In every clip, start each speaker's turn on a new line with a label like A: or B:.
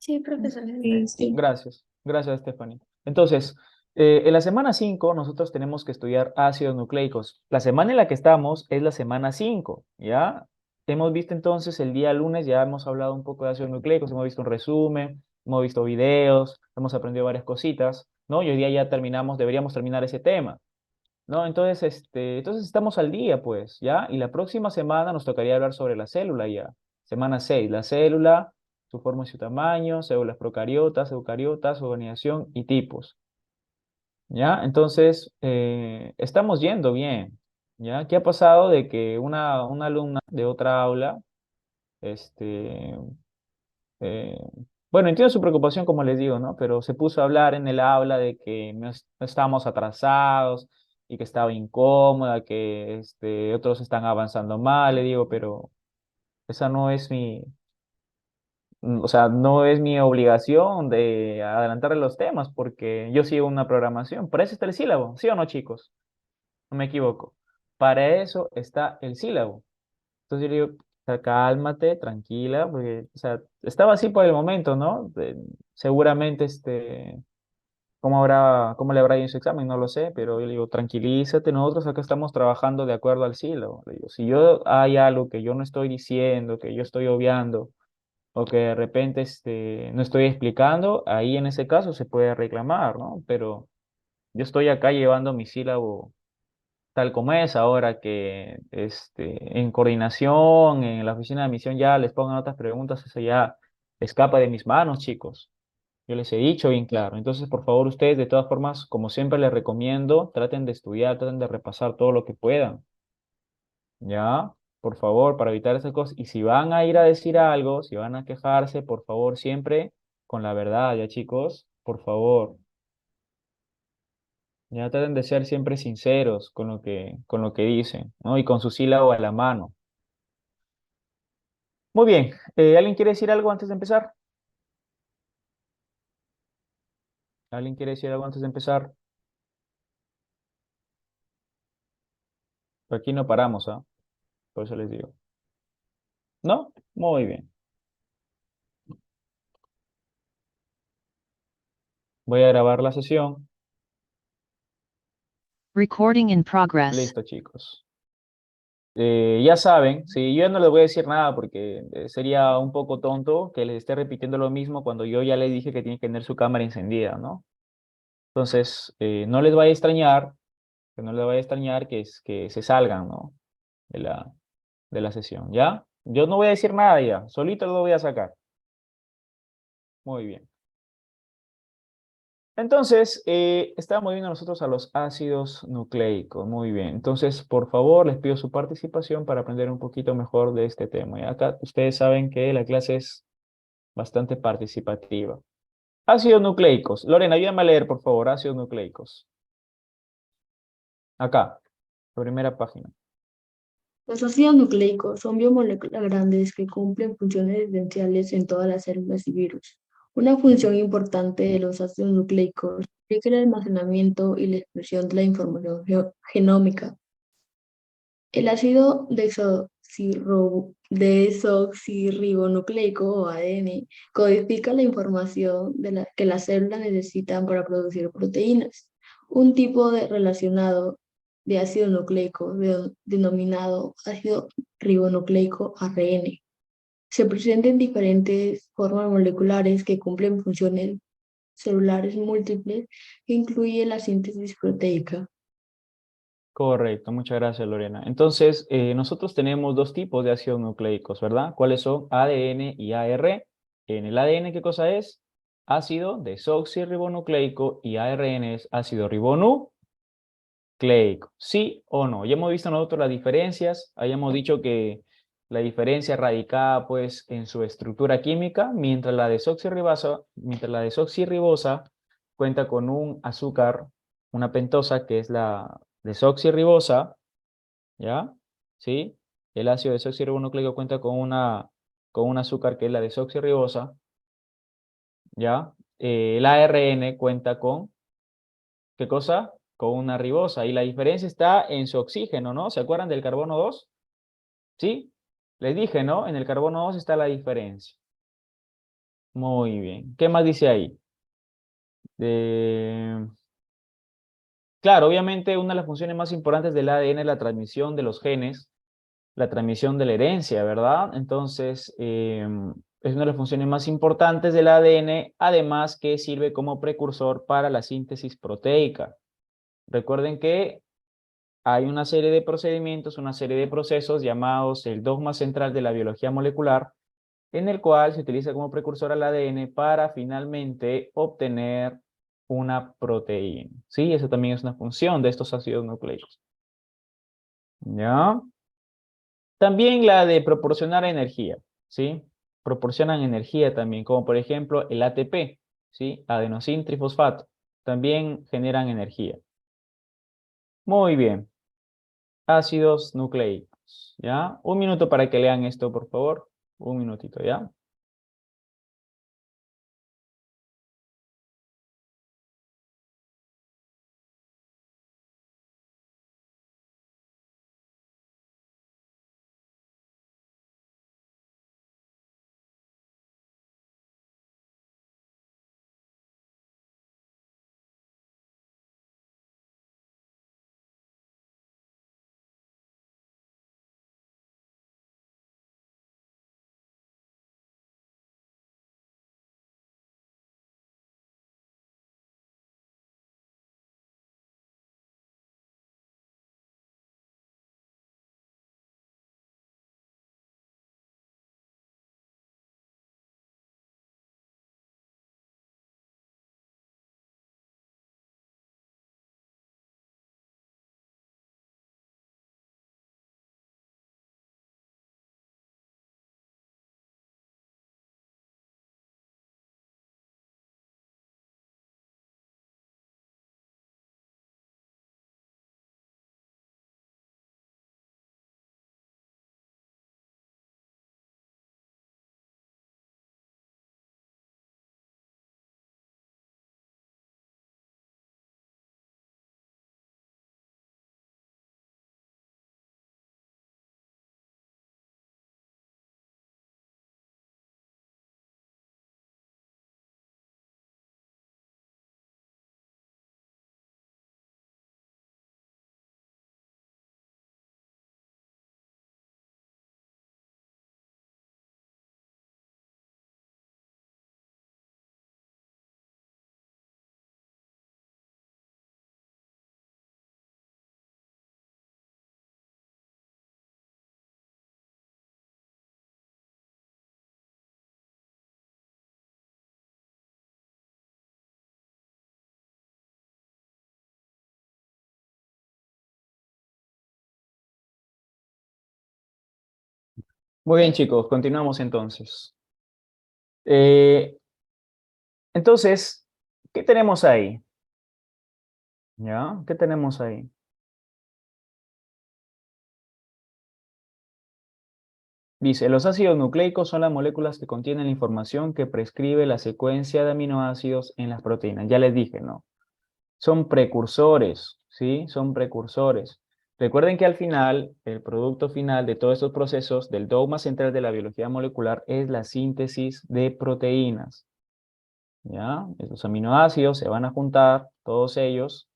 A: Sí, profesor.
B: Sí, sí.
A: Gracias, gracias, Stephanie. Entonces, en la semana 5 nosotros tenemos que estudiar ácidos nucleicos. La semana en la que estamos es la semana 5, ¿ya? Hemos visto entonces el día lunes, ya hemos hablado un poco de ácidos nucleicos, hemos visto un resumen, hemos visto videos, hemos aprendido varias cositas, ¿no? Y hoy día ya terminamos, deberíamos terminar ese tema, ¿no? Entonces, entonces estamos al día, pues, ¿ya? Y la próxima semana nos tocaría hablar sobre la célula ya. Semana 6 la célula, su forma y su tamaño, células procariotas, eucariotas, organización y tipos, ¿ya? Entonces, estamos yendo bien, ¿ya? ¿Qué ha pasado de que una alumna de otra aula, este, eh, bueno, entiendo su preocupación, como les digo, ¿no? Pero se puso a hablar en el aula de que no estábamos atrasados y que estaba incómoda, que otros están avanzando mal, le digo, pero esa no es o sea, no es mi obligación de adelantarle los temas porque yo sigo una programación. Para eso está el sílabo, ¿sí o no, chicos? No me equivoco. Para eso está el sílabo. Entonces yo le digo, o sea, cálmate, tranquila, porque, o sea, estaba así por el momento, ¿no? Seguramente, cómo le habrá ido en su examen? No lo sé, pero yo le digo, tranquilízate, nosotros acá estamos trabajando de acuerdo al sílabo. Le digo, si yo hay algo que yo no estoy diciendo, que yo estoy obviando, o que de repente, no estoy explicando, ahí en ese caso se puede reclamar, ¿no? Pero yo estoy acá llevando mi sílabo tal como es, ahora que en coordinación, en la oficina de admisión ya les pongan otras preguntas, eso ya escapa de mis manos, chicos. Yo les he dicho bien claro. Entonces, por favor, ustedes, de todas formas, como siempre les recomiendo, traten de estudiar, traten de repasar todo lo que puedan, ¿ya? Por favor, para evitar esas cosas. Y si van a ir a decir algo, si van a quejarse, por favor, siempre con la verdad, ¿ya, chicos? Por favor. Ya traten de ser siempre sinceros con lo que dicen, ¿no? Y con su sílabo a la mano. Muy bien. ¿Alguien quiere decir algo antes de empezar? ¿Alguien quiere decir algo antes de empezar? Por aquí no paramos, ¿ah? Por eso les digo. ¿No? Muy bien. Voy a grabar la sesión.
C: Recording in progress.
A: Listo, chicos. Ya saben, sí, yo no les voy a decir nada porque sería un poco tonto que les esté repitiendo lo mismo cuando yo ya les dije que tienen que tener su cámara encendida, ¿no? Entonces, no les vaya a extrañar, que no les vaya a extrañar que se salgan, ¿no? De de la sesión, ¿ya? Yo no voy a decir nada ya, solito lo voy a sacar. Muy bien. Entonces, estamos viendo nosotros a los ácidos nucleicos. Muy bien. Entonces, por favor, les pido su participación para aprender un poquito mejor de este tema. Y acá ustedes saben que la clase es bastante participativa. Ácidos nucleicos. Lorena, ayúdame a leer, por favor, ácidos nucleicos. Acá, la primera página.
B: Los ácidos nucleicos son biomoléculas grandes que cumplen funciones esenciales en todas las células y virus. Una función importante de los ácidos nucleicos es el almacenamiento y la expresión de la información genómica. El ácido desoxirribonucleico o ADN codifica la información que las células necesitan para producir proteínas. Un tipo relacionado de ácido nucleico denominado ácido ribonucleico ARN se presenta en diferentes formas moleculares que cumplen funciones celulares múltiples que incluye la síntesis proteica.
A: Correcto, muchas gracias, Lorena. Entonces, nosotros tenemos dos tipos de ácidos nucleicos, ¿verdad? ¿Cuáles son? ADN y AR. En el ADN, ¿qué cosa es? Ácido desoxirribonucleico y ARN es ácido ribonucleico. ¿Sí o no? Ya hemos visto nosotros las diferencias. Habíamos dicho que la diferencia radicada, pues, en su estructura química, mientras la desoxirribosa cuenta con un azúcar, una pentosa, que es la desoxirribosa, ¿ya? ¿Sí? El ácido desoxirribonucleico cuenta con un azúcar que es la desoxirribosa, ¿ya? El ARN cuenta con, ¿qué cosa? Con una ribosa. Y la diferencia está en su oxígeno, ¿no? ¿Se acuerdan del carbono 2? ¿Sí? Les dije, ¿no? En el carbono 2 está la diferencia. Muy bien. ¿Qué más dice ahí? De... Claro, obviamente una de las funciones más importantes del ADN es la transmisión de los genes, la transmisión de la herencia, ¿verdad? Entonces, es una de las funciones más importantes del ADN, además que sirve como precursor para la síntesis proteica. Recuerden que hay una serie de procedimientos, una serie de procesos llamados el dogma central de la biología molecular, en el cual se utiliza como precursor al ADN para finalmente obtener una proteína. ¿Sí? Eso también es una función de estos ácidos nucleicos. ¿Ya? También la de proporcionar energía, ¿sí? Proporcionan energía también, como por ejemplo el ATP, ¿sí? Adenosín trifosfato. También generan energía. Muy bien. Ácidos nucleicos, ¿ya? Un minuto para que lean esto, por favor. Un minutito, ¿ya? Muy bien, chicos, continuamos entonces. Eh, entonces, ¿qué tenemos ahí? ¿Ya? ¿Qué tenemos ahí? Dice, los ácidos nucleicos son las moléculas que contienen la información que prescribe la secuencia de aminoácidos en las proteínas. Ya les dije, ¿no? Son precursores, ¿sí? Son precursores. Recuerden que al final, el producto final de todos estos procesos del dogma central de la biología molecular es la síntesis de proteínas, ¿ya? Estos aminoácidos se van a juntar, todos ellos,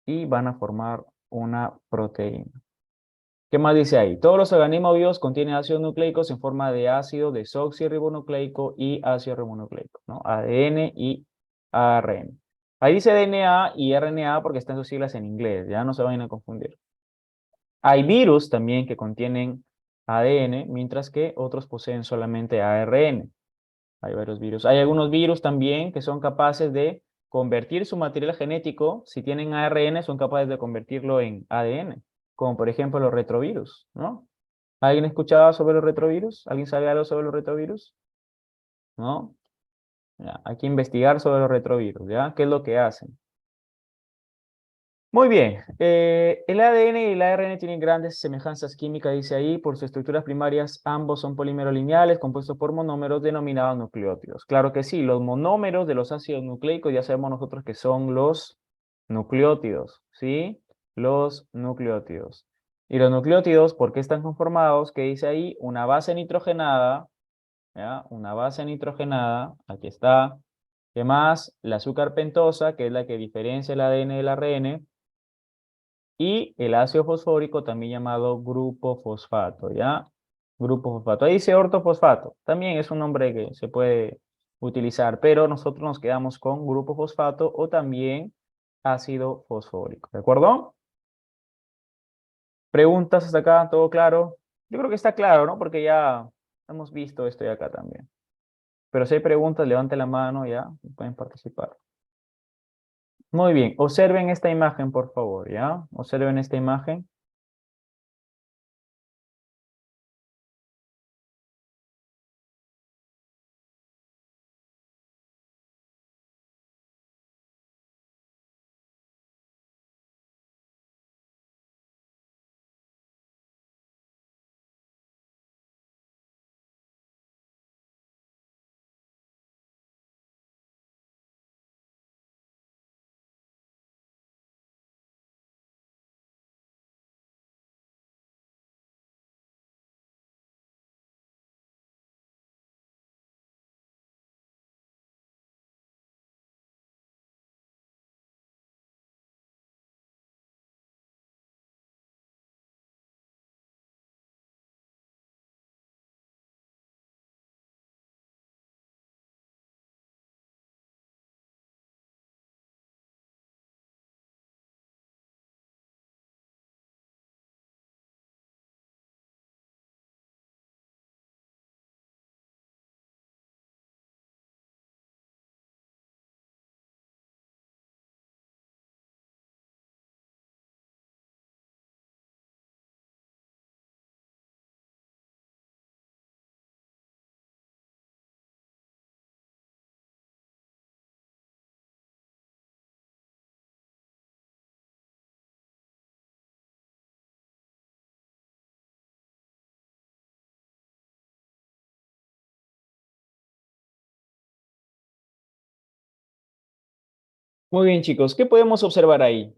A: y van a formar una proteína. ¿Qué más dice ahí? Todos los organismos vivos contienen ácidos nucleicos en forma de ácido desoxirribonucleico y ácido ribonucleico, ¿no? ADN y ARN. Ahí dice DNA y RNA porque están sus siglas en inglés, ya no se vayan a confundir. Hay virus también que contienen ADN, mientras que otros poseen solamente ARN. Hay varios virus. Hay algunos virus también que son capaces de convertir su material genético, si tienen ARN, son capaces de convertirlo en ADN, como por ejemplo los retrovirus, ¿no? ¿Alguien escuchaba sobre los retrovirus? ¿Alguien sabe algo sobre los retrovirus? ¿No? Ya, hay que investigar sobre los retrovirus, ¿ya? ¿Qué es lo que hacen? Muy bien, el ADN y el ARN tienen grandes semejanzas químicas, dice ahí, por sus estructuras primarias, ambos son polímeros lineales compuestos por monómeros denominados nucleótidos. Claro que sí, los monómeros de los ácidos nucleicos ya sabemos nosotros que son los nucleótidos, ¿sí? Los nucleótidos. Y los nucleótidos, ¿por qué están conformados? ¿Qué dice ahí? Una base nitrogenada, ¿ya? Una base nitrogenada, aquí está. ¿Qué más? La azúcar pentosa, que es la que diferencia el ADN del ARN. Y el ácido fosfórico, también llamado grupo fosfato, ¿ya? Grupo fosfato. Ahí dice ortofosfato. También es un nombre que se puede utilizar, pero nosotros nos quedamos con grupo fosfato o también ácido fosfórico, ¿de acuerdo? ¿Preguntas hasta acá? ¿Todo claro? Yo creo que está claro, ¿no? Porque ya hemos visto esto de acá también. Pero si hay preguntas, levante la mano, ya pueden participar. Muy bien, observen esta imagen, por favor, ¿ya? Observen esta imagen. Muy bien, chicos, ¿qué podemos observar ahí?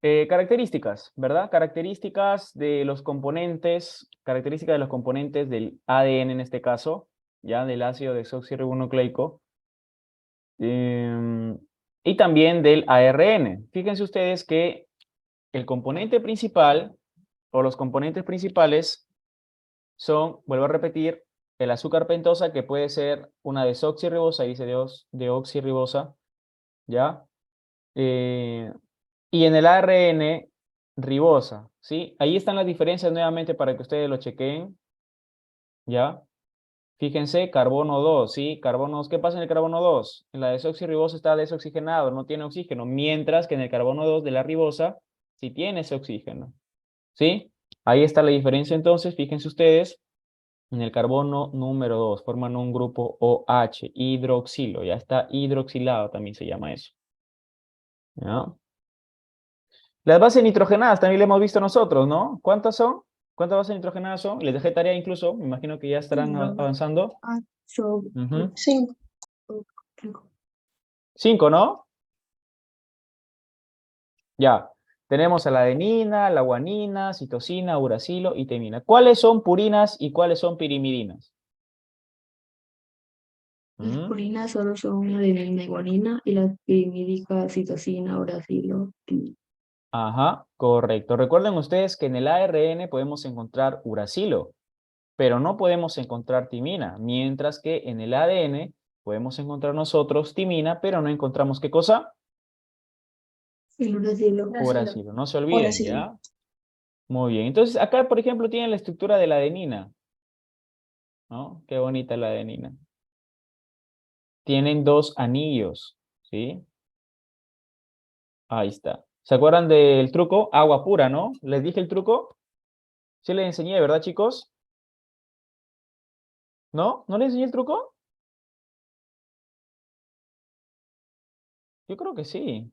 A: Características, ¿verdad? Características de los componentes del ADN en este caso, ya del ácido desoxirribonucleico, em, y también del ARN. Fíjense ustedes que el componente principal o los componentes principales son, vuelvo a repetir, el azúcar pentosa, que puede ser una desoxirribosa, dice deoxirribosa, ¿ya? Eh, y en el ARN, ribosa, ¿sí? Ahí están las diferencias nuevamente para que ustedes lo chequeen, ¿ya? Fíjense, carbono 2, ¿sí? ¿Qué pasa en el carbono 2? En la desoxirribosa está desoxigenado, no tiene oxígeno, mientras que en el carbono 2 de la ribosa sí tiene ese oxígeno, ¿sí? Ahí está la diferencia entonces, fíjense ustedes, en el carbono número 2 forman un grupo OH, hidroxilo, ya está hidroxilado, también se llama eso, ¿ya? Las bases nitrogenadas también las hemos visto nosotros, ¿no? ¿Cuántas son? ¿Cuántas bases nitrogenadas son? Les dejé tarea incluso, me imagino que ya estarán avanzando. Ujú.
B: Cinco.
A: 5, ¿no? Ya. Tenemos a la adenina, la guanina, citosina, uracilo y timina. ¿Cuáles son purinas y cuáles son pirimidinas?
B: Las
A: ¿Mm?
B: purinas solo son adenina y guanina y las pirimídicas citosina, uracilo, timina.
A: Ajá, correcto. Recuerden ustedes que en el ARN podemos encontrar uracilo, pero no podemos encontrar timina, mientras que en el ADN podemos encontrar nosotros timina, pero no encontramos ¿qué cosa?
B: El uracilo.
A: Uracilo. No se olviden,
B: Uracilo.
A: ¿ya? Muy bien. Entonces, acá, por ejemplo, tienen la estructura de la adenina, ¿no? Qué bonita la adenina. Tienen dos anillos, ¿sí? Ahí está. ¿Se acuerdan del truco? Agua pura, ¿no? ¿Les dije el truco? Sí les enseñé, ¿verdad, chicos? ¿No? ¿No les enseñé el truco? Yo creo que sí.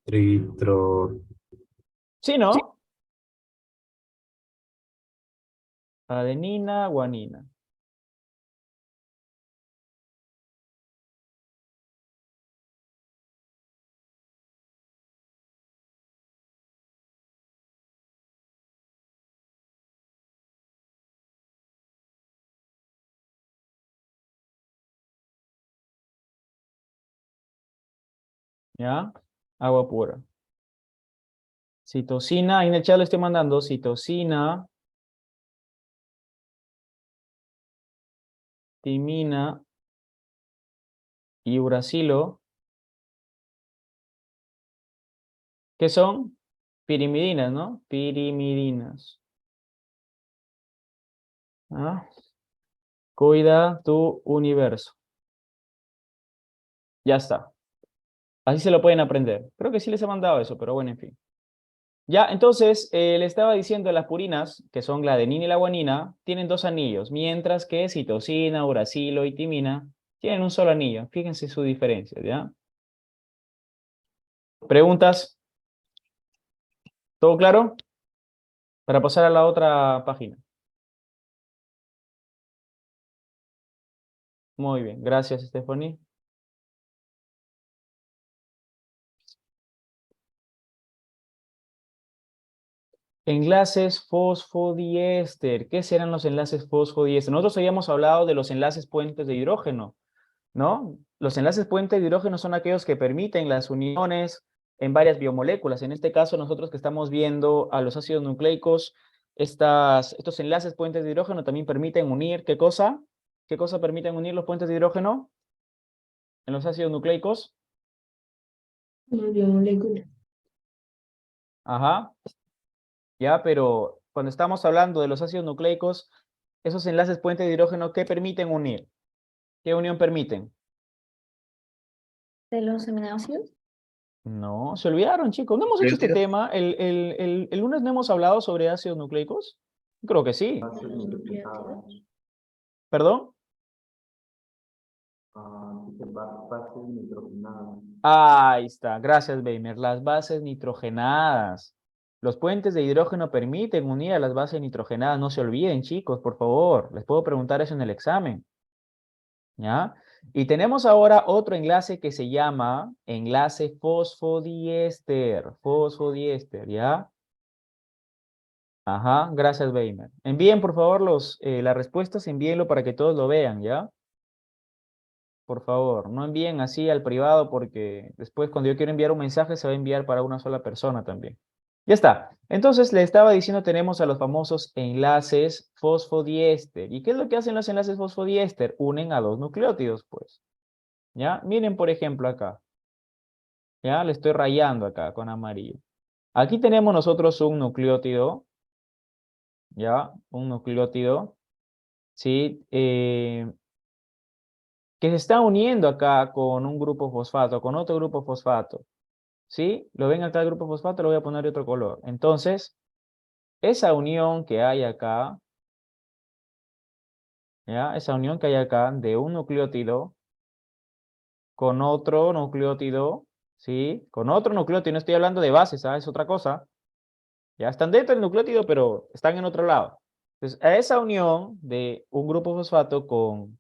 C: Tritro,
A: Sí, ¿no? Adenina, guanina. ¿Ya? Agua pura. Citosina, ahí en el chat le estoy mandando citosina, timina y uracilo. ¿Qué son? Pirimidinas, ¿no? Pirimidinas. ¿Ah? Cuida tu universo. Ya está. Así se lo pueden aprender. Creo que sí les he mandado eso, pero bueno, en fin. Ya, entonces, le estaba diciendo las purinas, que son la adenina y la guanina, tienen dos anillos, mientras que citosina, uracilo y timina tienen un solo anillo. Fíjense su diferencia, ¿ya? ¿Preguntas? ¿Todo claro? Para pasar a la otra página. Muy bien, gracias, Stephanie. Enlaces fosfodiéster. ¿Qué serán los enlaces fosfodiéster? Nosotros habíamos hablado de los enlaces puentes de hidrógeno, ¿no? Los enlaces puentes de hidrógeno son aquellos que permiten las uniones en varias biomoléculas. En este caso, nosotros que estamos viendo a los ácidos nucleicos, estos enlaces puentes de hidrógeno también permiten unir, ¿qué cosa? ¿Qué cosa permiten unir los puentes de hidrógeno en los ácidos nucleicos?
B: Una biomolécula.
A: Ajá, ya, pero cuando estamos hablando de los ácidos nucleicos, esos enlaces puentes de hidrógeno, ¿qué permiten unir? ¿Qué unión permiten?
B: ¿De los aminoácidos?
A: No, se olvidaron, chicos. ¿No hemos hecho este tema? ¿El lunes no hemos hablado sobre ácidos nucleicos? Creo que sí.
B: Los nucleótidos.
A: ¿Perdón? Ahí está. Gracias, Weimer. Las bases nitrogenadas. Los puentes de hidrógeno permiten unir a las bases nitrogenadas. No se olviden, chicos, por favor. Les puedo preguntar eso en el examen. ¿Ya? Y tenemos ahora otro enlace que se llama enlace fosfodiéster. Fosfodiéster, ¿ya? Ajá, gracias, Weimer. Envíen, por favor, las respuestas, envíenlo para que todos lo vean, ¿ya? Por favor, no envíen así al privado porque después cuando yo quiero enviar un mensaje se va a enviar para una sola persona también. Ya está. Entonces le estaba diciendo tenemos a los famosos enlaces fosfodiéster. ¿Y qué es lo que hacen los enlaces fosfodiéster? Unen a dos nucleótidos, pues. ¿Ya? Miren, por ejemplo, acá. Ya le estoy rayando acá con amarillo. Aquí tenemos nosotros un nucleótido, ¿ya? Un nucleótido, ¿sí? Que se está uniendo acá con un grupo fosfato, con otro grupo fosfato, ¿sí? ¿Lo ven acá el grupo fosfato? Lo voy a poner de otro color. Entonces, esa unión que hay acá, ¿ya? Esa unión que hay acá de un nucleótido con otro nucleótido, ¿sí? Con otro nucleótido, no estoy hablando de bases, ¿sabes? Es otra cosa. Ya están dentro del nucleótido, pero están en otro lado. Entonces, a esa unión de un grupo fosfato con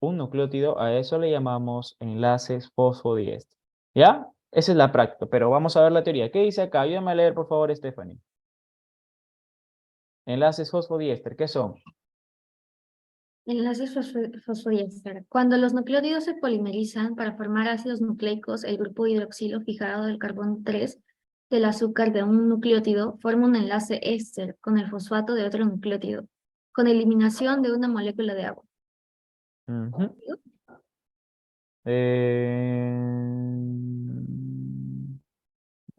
A: un nucleótido, a eso le llamamos enlaces fosfodiéster. ¿Ya? Esa es la práctica, pero vamos a ver la teoría. ¿Qué dice acá? Ayúdame a leer, por favor, Stephanie. Enlaces fosfodiéster, ¿qué son?
B: Enlaces fosfodiéster. Cuando los nucleótidos se polimerizan para formar ácidos nucleicos, el grupo hidroxilo fijado del carbono 3 del azúcar de un nucleótido forma un enlace éster con el fosfato de otro nucleótido, con eliminación de una molécula de agua.
A: Ujú. Eh,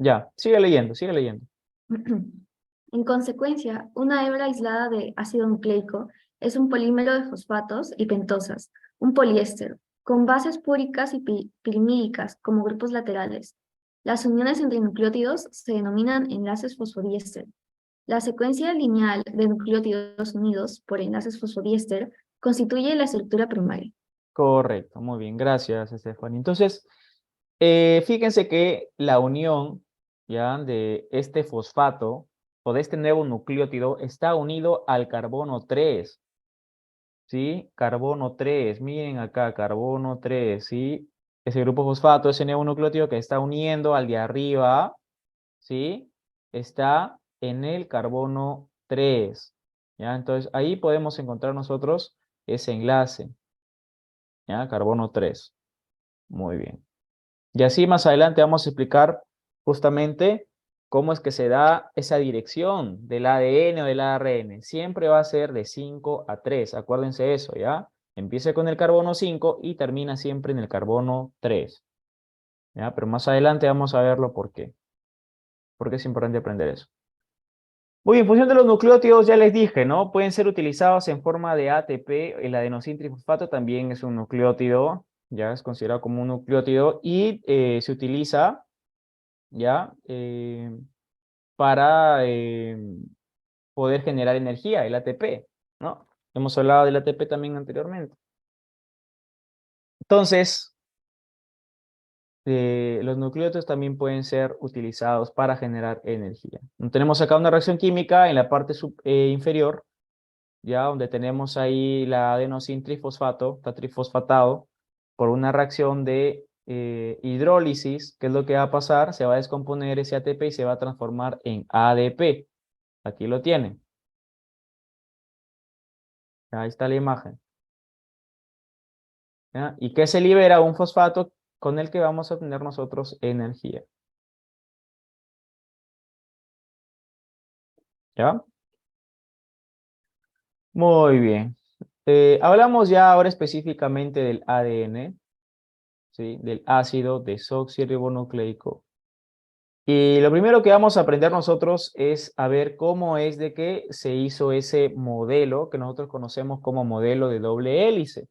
A: Ya, sigue leyendo, sigue leyendo.
B: En consecuencia, una hebra aislada de ácido nucleico es un polímero de fosfatos y pentosas, un poliéster, con bases púricas y pirimídicas como grupos laterales. Las uniones entre nucleótidos se denominan enlaces fosfodiéster. La secuencia lineal de nucleótidos unidos por enlaces fosfodiéster constituye la estructura primaria.
A: Correcto, muy bien, gracias, Stephanie. Entonces, fíjense que la unión ya de este fosfato o de este nuevo nucleótido está unido al carbono 3, ¿sí? Carbono 3, miren acá, carbono 3, ¿sí? Ese grupo fosfato, ese nuevo nucleótido que está uniendo al de arriba, ¿sí? Está en el carbono 3, ¿ya? Entonces, ahí podemos encontrar nosotros ese enlace, ¿ya? Carbono 3, muy bien. Y así más adelante vamos a explicar justamente cómo es que se da esa dirección del ADN o del ARN. Siempre va a ser de 5 a 3. Acuérdense eso, ¿ya? Empieza con el carbono 5 y termina siempre en el carbono 3. ¿Ya? Pero más adelante vamos a verlo por qué. Porque es importante aprender eso. Muy bien, en función de los nucleótidos, ya les dije, ¿no? Pueden ser utilizados en forma de ATP. El adenosín trifosfato también es un nucleótido, ya es considerado como un nucleótido y se utiliza, ¿ya? Para poder generar energía, el ATP, ¿no? Hemos hablado del ATP también anteriormente. Entonces, los nucleótidos también pueden ser utilizados para generar energía. Tenemos acá una reacción química en la parte inferior, ya donde tenemos ahí la adenosín trifosfato, está trifosfatado, por una reacción de hidrólisis. ¿Qué es lo que va a pasar? Se va a descomponer ese ATP y se va a transformar en ADP. Aquí lo tienen. Ahí está la imagen. ¿Ya? ¿Y qué se libera? Un fosfato con el que vamos a obtener nosotros energía. ¿Ya? Muy bien. Hablamos ya ahora específicamente del ADN, ¿sí? Del ácido desoxirribonucleico. Y lo primero que vamos a aprender nosotros es a ver cómo es de que se hizo ese modelo que nosotros conocemos como modelo de doble hélice.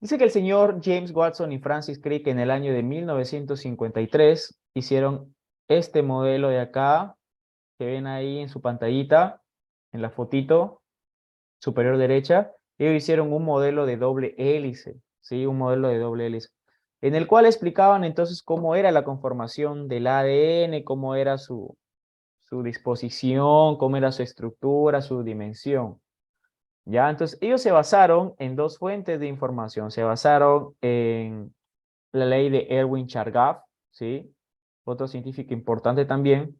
A: Dice que el señor James Watson y Francis Crick en el año de 1953 hicieron este modelo de acá, que ven ahí en su pantallita, en la fotito superior derecha. Ellos hicieron un modelo de doble hélice, ¿sí? Un modelo de doble hélice, en el cual explicaban entonces cómo era la conformación del ADN, cómo era su disposición, cómo era su estructura, su dimensión. ¿Ya? Entonces, ellos se basaron en dos fuentes de información. Se basaron en la ley de Erwin Chargaff, ¿sí? Otro científico importante también,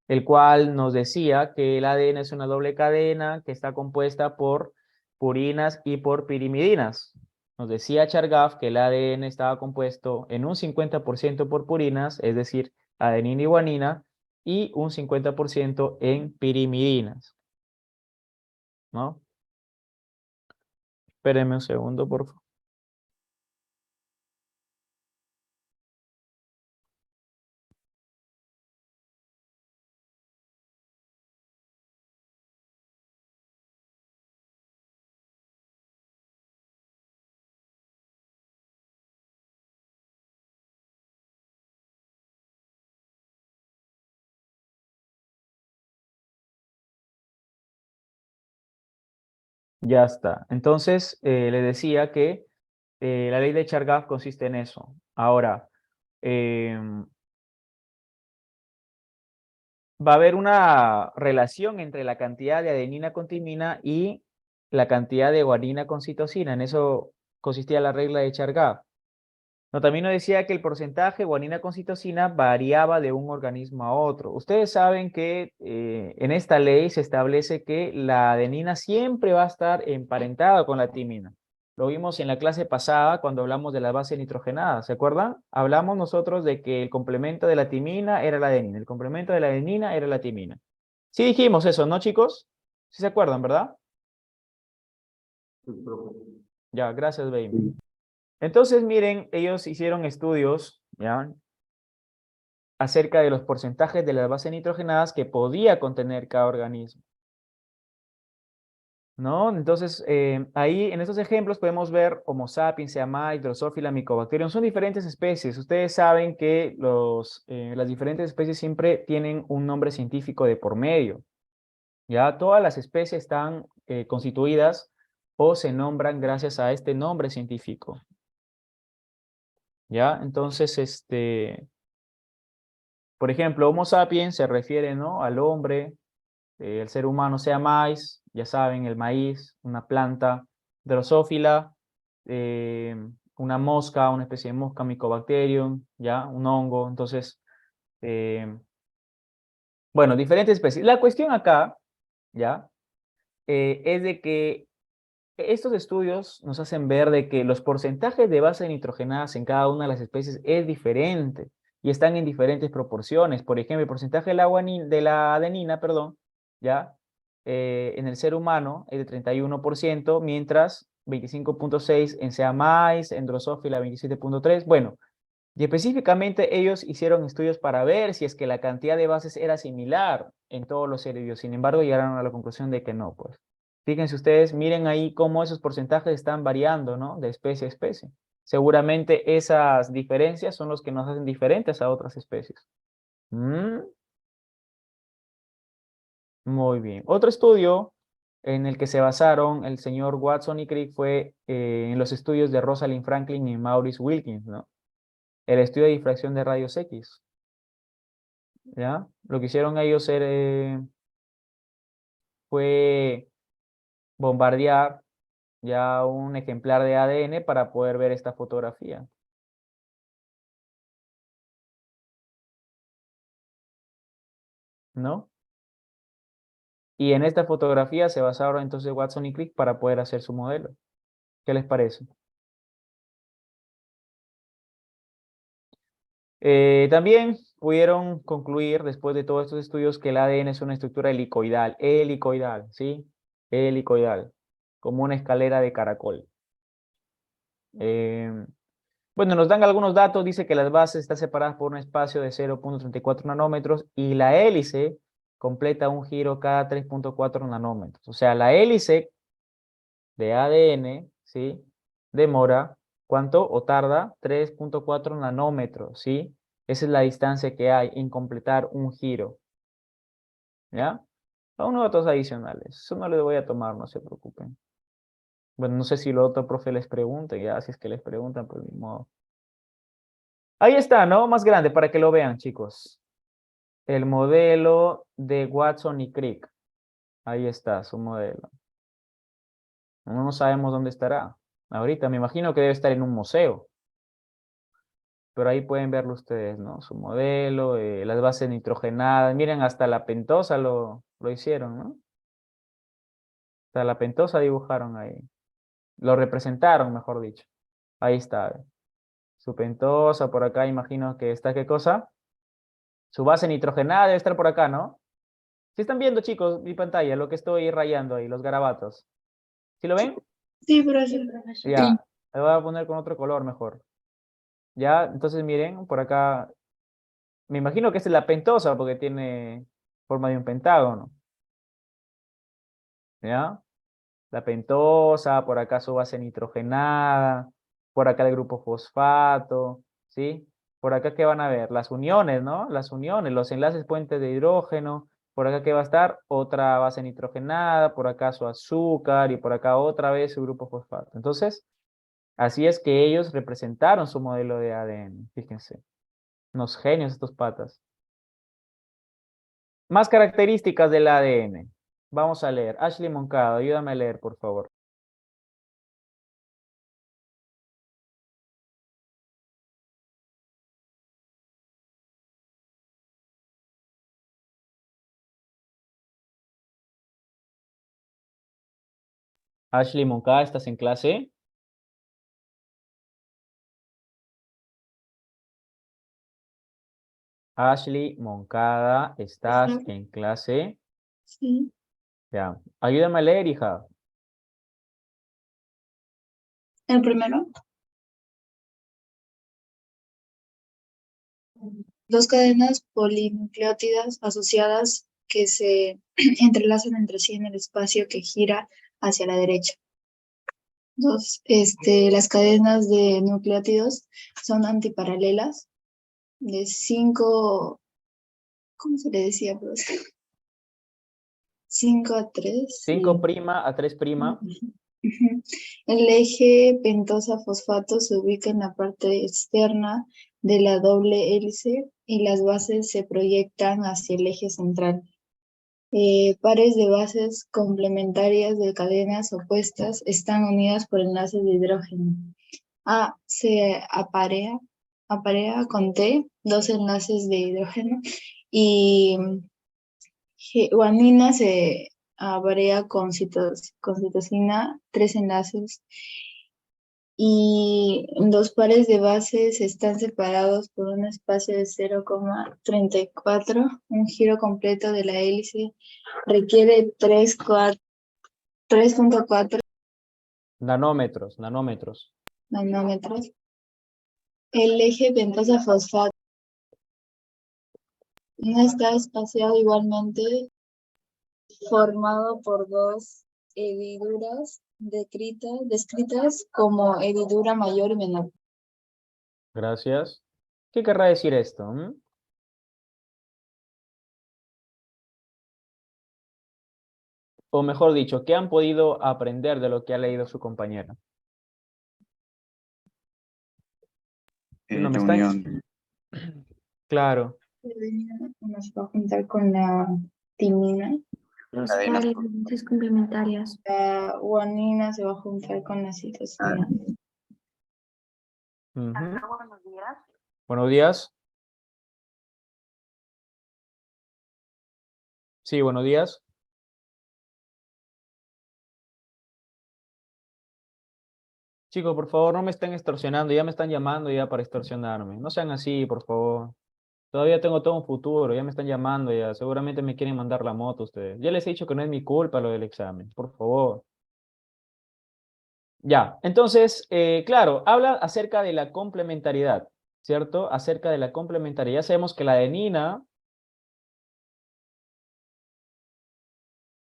A: el cual nos decía que el ADN es una doble cadena que está compuesta por purinas y por pirimidinas. Nos decía Chargaff que el ADN estaba compuesto en un 50% por purinas, es decir, adenina y guanina, y un 50% en pirimidinas, ¿no? Espérenme un segundo, por favor. Ya está. Entonces, le decía que la ley de Chargaff consiste en eso. Ahora, va a haber una relación entre la cantidad de adenina con timina y la cantidad de guanina con citosina. En eso consistía la regla de Chargaff. No, también nos decía que el porcentaje de guanina con citosina variaba de un organismo a otro. Ustedes saben que en esta ley se establece que la adenina siempre va a estar emparentada con la timina. Lo vimos en la clase pasada cuando hablamos de la base nitrogenada. ¿Se acuerdan? Hablamos nosotros de que el complemento de la timina era la adenina. El complemento de la adenina era la timina. Sí dijimos eso, ¿no, chicos? Sí se acuerdan, ¿verdad? Ya, gracias, baby. Entonces, miren, ellos hicieron estudios, ¿ya? Acerca de los porcentajes de las bases nitrogenadas que podía contener cada organismo, ¿no? Entonces, ahí en estos ejemplos podemos ver Homo sapiens, Seamai, Drosophila, Mycobacterium. Son diferentes especies. Ustedes saben que las diferentes especies siempre tienen un nombre científico de por medio. Ya todas las especies están constituidas o se nombran gracias a este nombre científico. ¿Ya? Entonces, por ejemplo, Homo sapiens se refiere, ¿no? Al hombre, el ser humano, sea maíz, ya saben, el maíz, una planta drosófila, eh, una mosca, una especie de mosca, Mycobacterium, ya, un hongo. Entonces, eh, bueno, diferentes especies. La cuestión acá, ya, es de que estos estudios nos hacen ver de que los porcentajes de bases nitrogenadas en cada una de las especies es diferente y están en diferentes proporciones. Por ejemplo, el porcentaje de la adenina, perdón, ya, en el ser humano es de 31%, mientras 25.6 en sea mais, en Drosophila 27.3. Bueno, y específicamente ellos hicieron estudios para ver si es que la cantidad de bases era similar en todos los seres vivos. Sin embargo, llegaron a la conclusión de que no, pues. Fíjense ustedes, miren ahí cómo esos porcentajes están variando, ¿no? De especie a especie. Seguramente esas diferencias son los que nos hacen diferentes a otras especies. Mm, Muy bien. Otro estudio en el que se basaron el señor Watson y Crick fue en los estudios de Rosalind Franklin y Maurice Wilkins, ¿no? El estudio de difracción de rayos X. ¿Ya? Lo que hicieron ellos fue bombardear ya un ejemplar de ADN para poder ver esta fotografía. ¿No? Y en esta fotografía se basaron entonces Watson y Crick para poder hacer su modelo. ¿Qué les parece? También pudieron concluir después de todos estos estudios que el ADN es una estructura helicoidal, ¿sí? Helicoidal, como una escalera de caracol. Bueno, nos dan algunos datos, dice que las bases están separadas por un espacio de 0.34 nanómetros y la hélice completa un giro cada 3.4 nanómetros. O sea, la hélice de ADN, ¿sí? Demora, ¿cuánto? O tarda 3.4 nanómetros, ¿sí? Esa es la distancia que hay en completar un giro, ¿ya? Son unos datos adicionales. Eso no les voy a tomar, no se preocupen. Bueno, no sé si los otros profe les preguntan, ya, si es que les preguntan, pues ni modo. Ahí está, ¿no? Más grande para que lo vean, chicos. El modelo de Watson y Crick. Ahí está, su modelo. No sabemos dónde estará. Ahorita me imagino que debe estar en un museo. Pero ahí pueden verlo ustedes, ¿no? Su modelo, las bases nitrogenadas. Miren, hasta la pentosa lo hicieron, ¿no? Hasta la pentosa dibujaron ahí. Lo representaron, mejor dicho. Ahí está. Su pentosa por acá, imagino que está, ¿qué cosa? Su base nitrogenada debe estar por acá, ¿no? ¿Sí están viendo, chicos, mi pantalla, lo que estoy rayando ahí, los garabatos? ¿Sí lo ven?
B: Sí, profe. Sí.
A: Ya, me voy a poner con otro color mejor. Ya, entonces miren, por acá, me imagino que esta es la pentosa porque tiene forma de un pentágono. ¿Ya? La pentosa, por acá su base nitrogenada, por acá el grupo fosfato, ¿sí? Por acá, ¿qué van a ver? Las uniones, ¿no? Las uniones, los enlaces puentes de hidrógeno. Por acá, ¿qué va a estar? Otra base nitrogenada, por acá su azúcar y por acá otra vez su grupo fosfato. Entonces, así es que ellos representaron su modelo de ADN, fíjense. Unos genios estos patas. Más características del ADN. Vamos a leer. Ashley Moncada, ayúdame a leer, por favor. Ashley Moncada, ¿estás en clase? Ashley Moncada, ¿estás
B: Ajá,
A: en clase?
B: sí.
A: Ya. Ayúdame a leer, hija.
B: El primero, dos cadenas polinucleótidas asociadas que se entrelazan entre sí en el espacio que gira hacia la derecha. Dos, las cadenas de nucleótidos son antiparalelas de 5, ¿cómo se le decía? Pues 5 a 3.
A: 5' a 3'.
B: Ujú. El eje pentosa-fosfato se ubica en la parte externa de la doble hélice y las bases se proyectan hacia el eje central. Pares de bases complementarias de cadenas opuestas están unidas por enlaces de hidrógeno. A se aparea con T, dos enlaces de hidrógeno, y guanina se
C: brea con citosina, 3 enlaces. Y dos pares de bases están separados por un espacio de 0,34. Un giro completo de la hélice requiere 3,4
A: Nanómetros.
C: nanómetros. El eje pentosa-fosfato no está espaciado igualmente, formado por dos hendiduras descritas como hendidura mayor y menor.
A: Gracias. ¿Qué querrá decir esto? O mejor dicho, ¿qué han podido aprender de lo que ha leído su compañera? No me
D: La
A: están...
D: unión.
A: Claro.
C: Nos va a juntar con la timina.
B: Los
D: Cadenas.
B: pares de bases complementarias.
C: La guanina se va a juntar con la citosina.
A: Ujú. Buenos días. Sí, buenos días. Chicos, por favor, no me estén extorsionando. Ya me están llamando ya para extorsionarme. No sean así, por favor. Todavía tengo todo un futuro. Ya me están llamando ya. Seguramente me quieren mandar la moto ustedes. Ya les he dicho que no es mi culpa lo del examen. Por favor. Ya, entonces, claro, habla acerca de la complementariedad, ¿cierto? Acerca de la complementariedad. Ya sabemos que la adenina,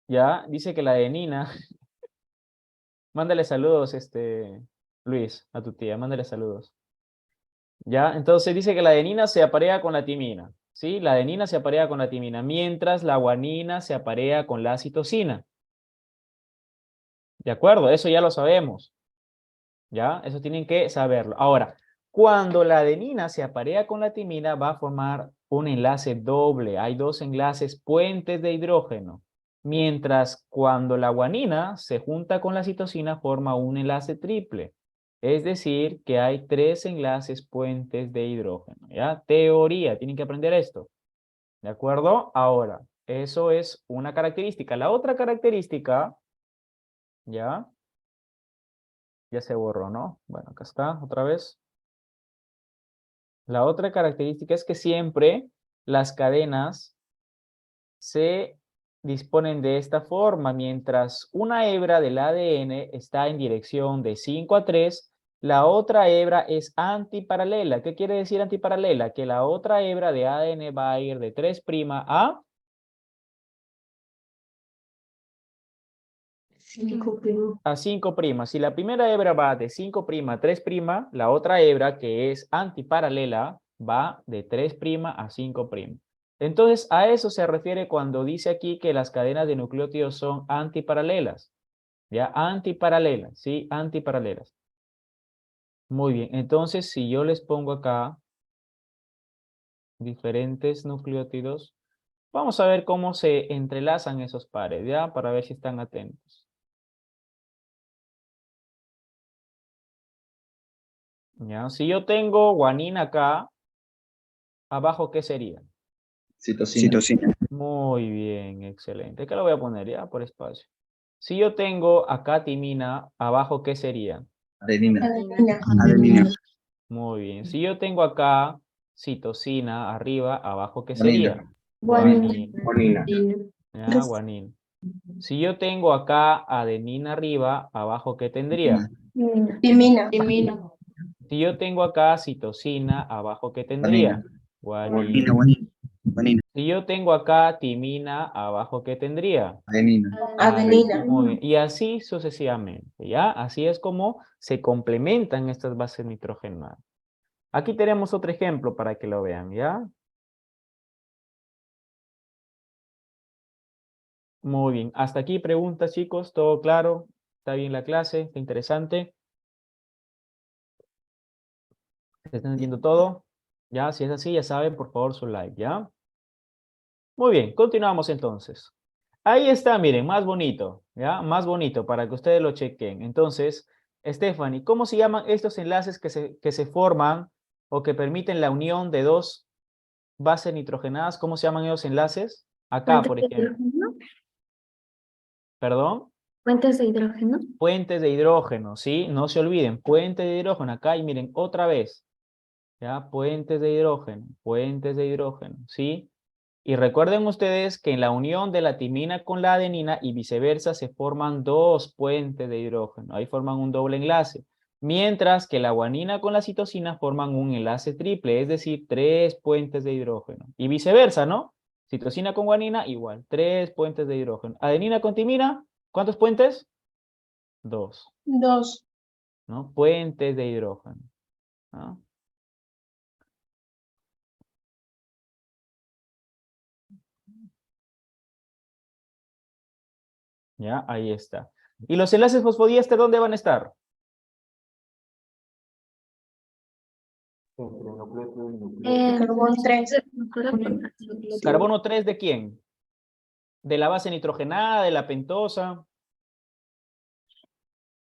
A: ya, dice que la adenina, mándale saludos, Luis, a tu tía, mándale saludos. Ya, entonces dice que la adenina se aparea con la timina, ¿sí? La adenina se aparea con la timina, mientras la guanina se aparea con la citosina. ¿De acuerdo? Eso ya lo sabemos. ¿Ya? Eso tienen que saberlo. Ahora, cuando la adenina se aparea con la timina, va a formar un enlace doble. Hay dos enlaces puentes de hidrógeno. Mientras cuando la guanina se junta con la citosina, forma un enlace triple. Es decir, que hay tres enlaces puentes de hidrógeno. ¿Ya? Teoría, tienen que aprender esto. ¿De acuerdo? Ahora, eso es una característica. La otra característica, ¿ya? Ya se borró, ¿no? Bueno, acá está, otra vez. La otra característica es que siempre las cadenas se disponen de esta forma. Mientras una hebra del ADN está en dirección de 5 a 3, la otra hebra es antiparalela. ¿Qué quiere decir antiparalela? Que la otra hebra de ADN va a ir de 3' a 5'. Si la primera hebra va de 5' a 3', la otra hebra, que es antiparalela, va de 3' a 5'. Entonces, a eso se refiere cuando dice aquí que las cadenas de nucleótidos son antiparalelas. ¿Ya? Antiparalelas, ¿sí? Antiparalelas. Muy bien. Entonces, si yo les pongo acá diferentes nucleótidos, vamos a ver cómo se entrelazan esos pares, ¿ya? Para ver si están atentos. ¿Ya? Si yo tengo guanina acá, abajo, ¿qué sería?
D: Citosina.
A: Muy bien, excelente. Acá lo voy a poner ya por espacio. Si yo tengo acá timina, abajo, ¿qué sería?
D: Adenina.
B: Adenina.
A: Muy bien. Si yo tengo acá citosina, arriba, abajo, ¿qué
D: Guanina.
A: sería?
B: Guanina.
D: Guanina.
A: Ya, guanina. Si yo tengo acá adenina arriba, abajo, ¿qué tendría?
B: Timina.
A: Si yo tengo acá citosina, abajo, ¿qué tendría?
D: Guanina.
A: Guanina.
D: Guanina.
A: Si yo tengo acá timina, abajo, ¿qué tendría?
D: Adenina.
B: Adenina.
A: Muy bien. Y así sucesivamente, ¿ya? Así es como se complementan estas bases nitrogenadas. Aquí tenemos otro ejemplo para que lo vean, ¿ya? Muy bien. Hasta aquí preguntas, chicos. ¿Todo claro? ¿Está bien la clase? ¿Está interesante? ¿Se están entendiendo todo? ¿Ya? Si es así, ya saben, por favor, su like, ¿ya? Muy bien. Continuamos entonces. Ahí está, miren, más bonito, ¿ya? Más bonito para que ustedes lo chequen. Entonces, Stephanie, ¿cómo se llaman estos enlaces que se forman o que permiten la unión de dos bases nitrogenadas? ¿Cómo se llaman esos enlaces? Acá, por ejemplo. ¿Perdón?
B: Fuentes de hidrógeno.
A: Puentes de hidrógeno, ¿sí? No se olviden, puentes de hidrógeno. Acá y miren, otra vez. ¿Ya? Puentes de hidrógeno, ¿sí? Y recuerden ustedes que en la unión de la timina con la adenina y viceversa se forman dos puentes de hidrógeno. Ahí forman un doble enlace. Mientras que la guanina con la citosina forman un enlace triple, es decir, tres puentes de hidrógeno. Y viceversa, ¿no? Citosina con guanina, igual, tres puentes de hidrógeno. Adenina con timina, ¿cuántos puentes? Dos,
C: Dos.
A: ¿no? Puentes de hidrógeno, ¿no? Ya, ahí está. ¿Y los enlaces fosfodiéster dónde van a estar?
C: Carbono 3.
A: ¿Carbono 3 de quién? ¿De la base nitrogenada, de la pentosa?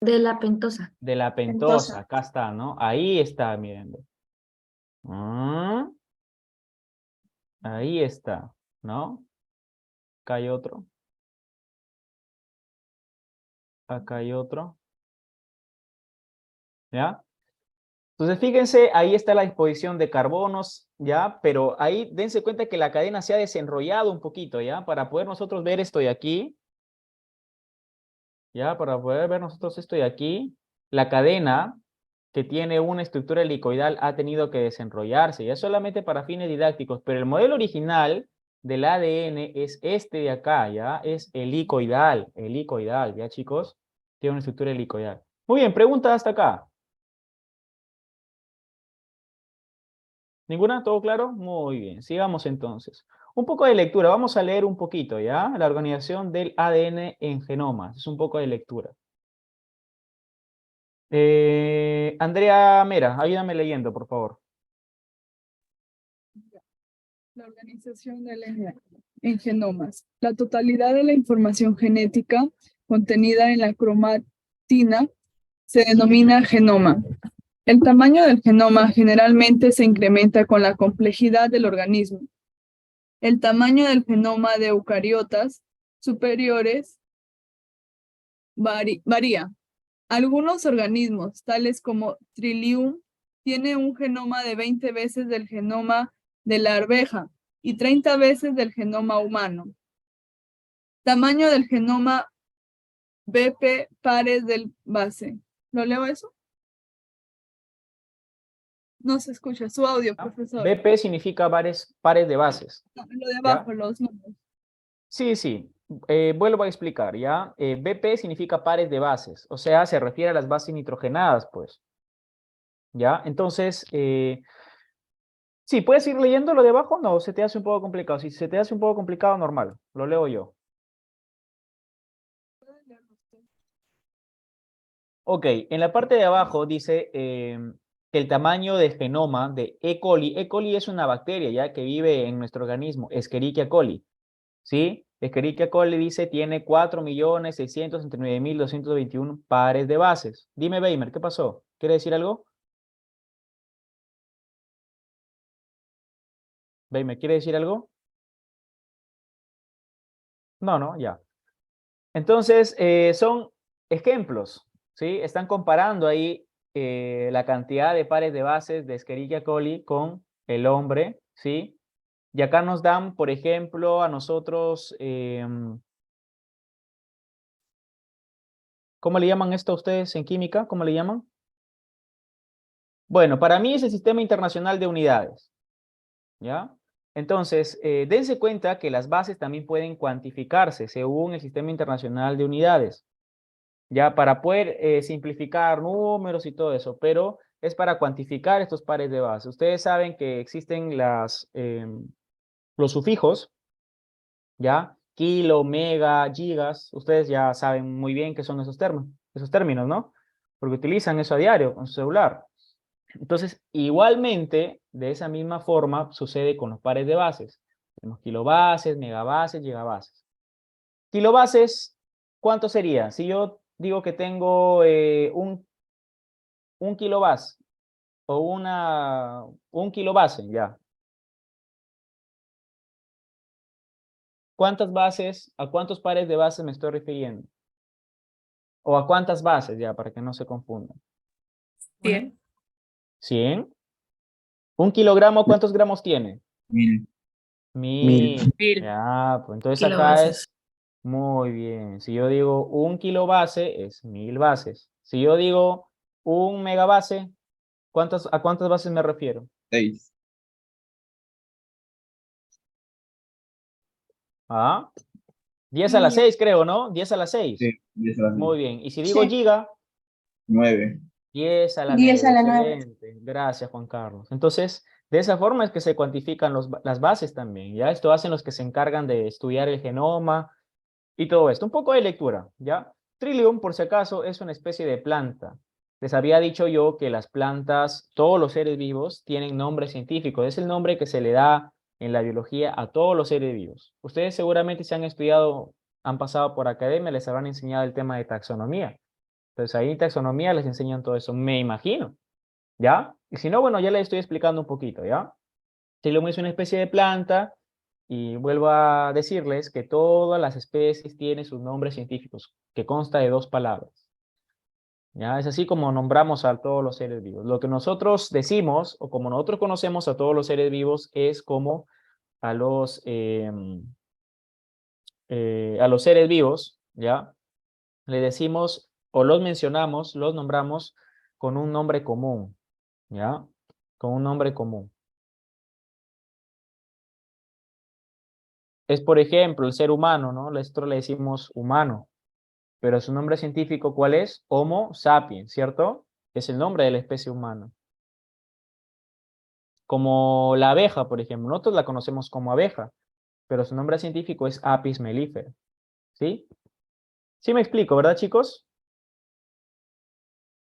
B: De la pentosa.
A: De la pentosa, acá está, ¿no? Ahí está, miren. Ah, ahí está, ¿no? Acá hay otro. Acá hay otro. ¿Ya? Entonces, fíjense, ahí está la disposición de carbonos, ¿ya? Pero ahí dense cuenta que la cadena se ha desenrollado un poquito, ¿ya? Para poder nosotros ver esto de aquí, ¿ya? Para poder ver nosotros esto de aquí, la cadena que tiene una estructura helicoidal ha tenido que desenrollarse, ya solamente para fines didácticos, pero el modelo original del ADN es este de acá, ¿ya? Es helicoidal, ¿ya, chicos? Tiene una estructura helicoidal. Muy bien, pregunta hasta acá. ¿Ninguna? ¿Todo claro? Muy bien, sigamos entonces. Un poco de lectura, vamos a leer un poquito, ¿ya? La organización del ADN en genomas, es un poco de lectura. Andrea Mera, ayúdame leyendo, por favor.
E: La organización del en genomas. La totalidad de la información genética contenida en la cromatina se denomina genoma. El tamaño del genoma generalmente se incrementa con la complejidad del organismo. El tamaño del genoma de eucariotas superiores varía. Algunos organismos, tales como Trillium, tienen un genoma de 20 veces del genoma de la arveja y 30 veces del genoma humano. Tamaño del genoma BP pares del base. ¿Lo leo eso? No se escucha su audio, profesor.
A: BP significa pares de bases.
E: No, lo de
A: ¿Ya?
E: abajo, los números.
A: Sí, sí. Vuelvo a explicar, ¿ya? BP significa pares de bases, o sea, se refiere a las bases nitrogenadas, pues. ¿Ya? Entonces, sí, ¿puedes ir leyendo lo de abajo? No, se te hace un poco complicado. Si se te hace un poco complicado, normal. Lo leo yo. Ok, en la parte de abajo dice que el tamaño del genoma de E. coli. E. coli es una bacteria, ¿ya? Que vive en nuestro organismo, Escherichia coli. ¿Sí? Escherichia coli dice tiene 4.639.221 pares de bases. Dime, Weimer, ¿qué pasó? ¿Quiere decir algo? Weimer, ¿quiere decir algo? No, no, ya. Entonces, son ejemplos, ¿sí? Están comparando ahí la cantidad de pares de bases de Escherichia coli con el hombre, ¿sí? Y acá nos dan, por ejemplo, a nosotros, ¿cómo le llaman esto a ustedes en química? ¿Cómo le llaman? Bueno, para mí es el Sistema Internacional de Unidades, ¿ya? Entonces, dense cuenta que las bases también pueden cuantificarse según el Sistema Internacional de Unidades, ya para poder simplificar números y todo eso, pero es para cuantificar estos pares de bases. Ustedes saben que existen los sufijos, ¿ya? Kilo, mega, gigas, ustedes ya saben muy bien qué son esos términos, ¿no? Porque utilizan eso a diario con su celular. Entonces, igualmente, de esa misma forma, sucede con los pares de bases. Tenemos kilobases, megabases, gigabases. Kilobases, ¿cuánto sería? Si yo digo que tengo un kilobase o un kilobase, ya. ¿Cuántas bases, a cuántos pares de bases me estoy refiriendo? O a cuántas bases, ya, para que no se confundan.
F: 100.
A: 100. ¿Un kilogramo cuántos gramos tiene?
D: 1000.
A: 1000.
F: 1000
A: Ya, pues entonces acá
F: kilobases.
A: es muy bien. Si yo digo un kilobase, es 1000 bases. Si yo digo un megabase, ¿a cuántas bases me refiero?
D: 6.
A: ¿Ah? 10 a la 6, creo, ¿no? 10 a la 6.
D: Sí, 10 a las 6.
A: Muy bien. Y si digo
C: Sí.
A: giga,
D: 9.
A: 10 a la
C: 10
A: 9.
C: a la 9.
A: Excelente. Gracias, Juan Carlos. Entonces, de esa forma es que se cuantifican las bases también, ¿ya? Esto hacen los que se encargan de estudiar el genoma y todo esto. Un poco de lectura, ¿ya? Trillium, por si acaso, es una especie de planta. Les había dicho yo que las plantas, todos los seres vivos, tienen nombre científico. Es el nombre que se le da en la biología a todos los seres vivos. Ustedes seguramente se han estudiado, han pasado por academia, les habrán enseñado el tema de taxonomía. Entonces ahí en taxonomía les enseñan todo eso, me imagino, ¿ya? Y si no, bueno, ya les estoy explicando un poquito, ¿ya? Trillium es una especie de planta y vuelvo a decirles que todas las especies tienen sus nombres científicos, que consta de 2 palabras. ¿Ya? Es así como nombramos a todos los seres vivos. Lo que nosotros decimos, o como nosotros conocemos a todos los seres vivos, es como a los seres vivos, ¿ya? Le decimos, o los mencionamos, los nombramos con un nombre común, ¿ya? Con un nombre común. Es, por ejemplo, el ser humano, ¿no? Nosotros le decimos humano, pero su nombre científico, ¿cuál es? Homo sapiens, ¿cierto? Es el nombre de la especie humana. Como la abeja, por ejemplo. Nosotros la conocemos como abeja, pero su nombre científico es Apis mellifera. ¿Sí? Sí me explico, ¿verdad, chicos?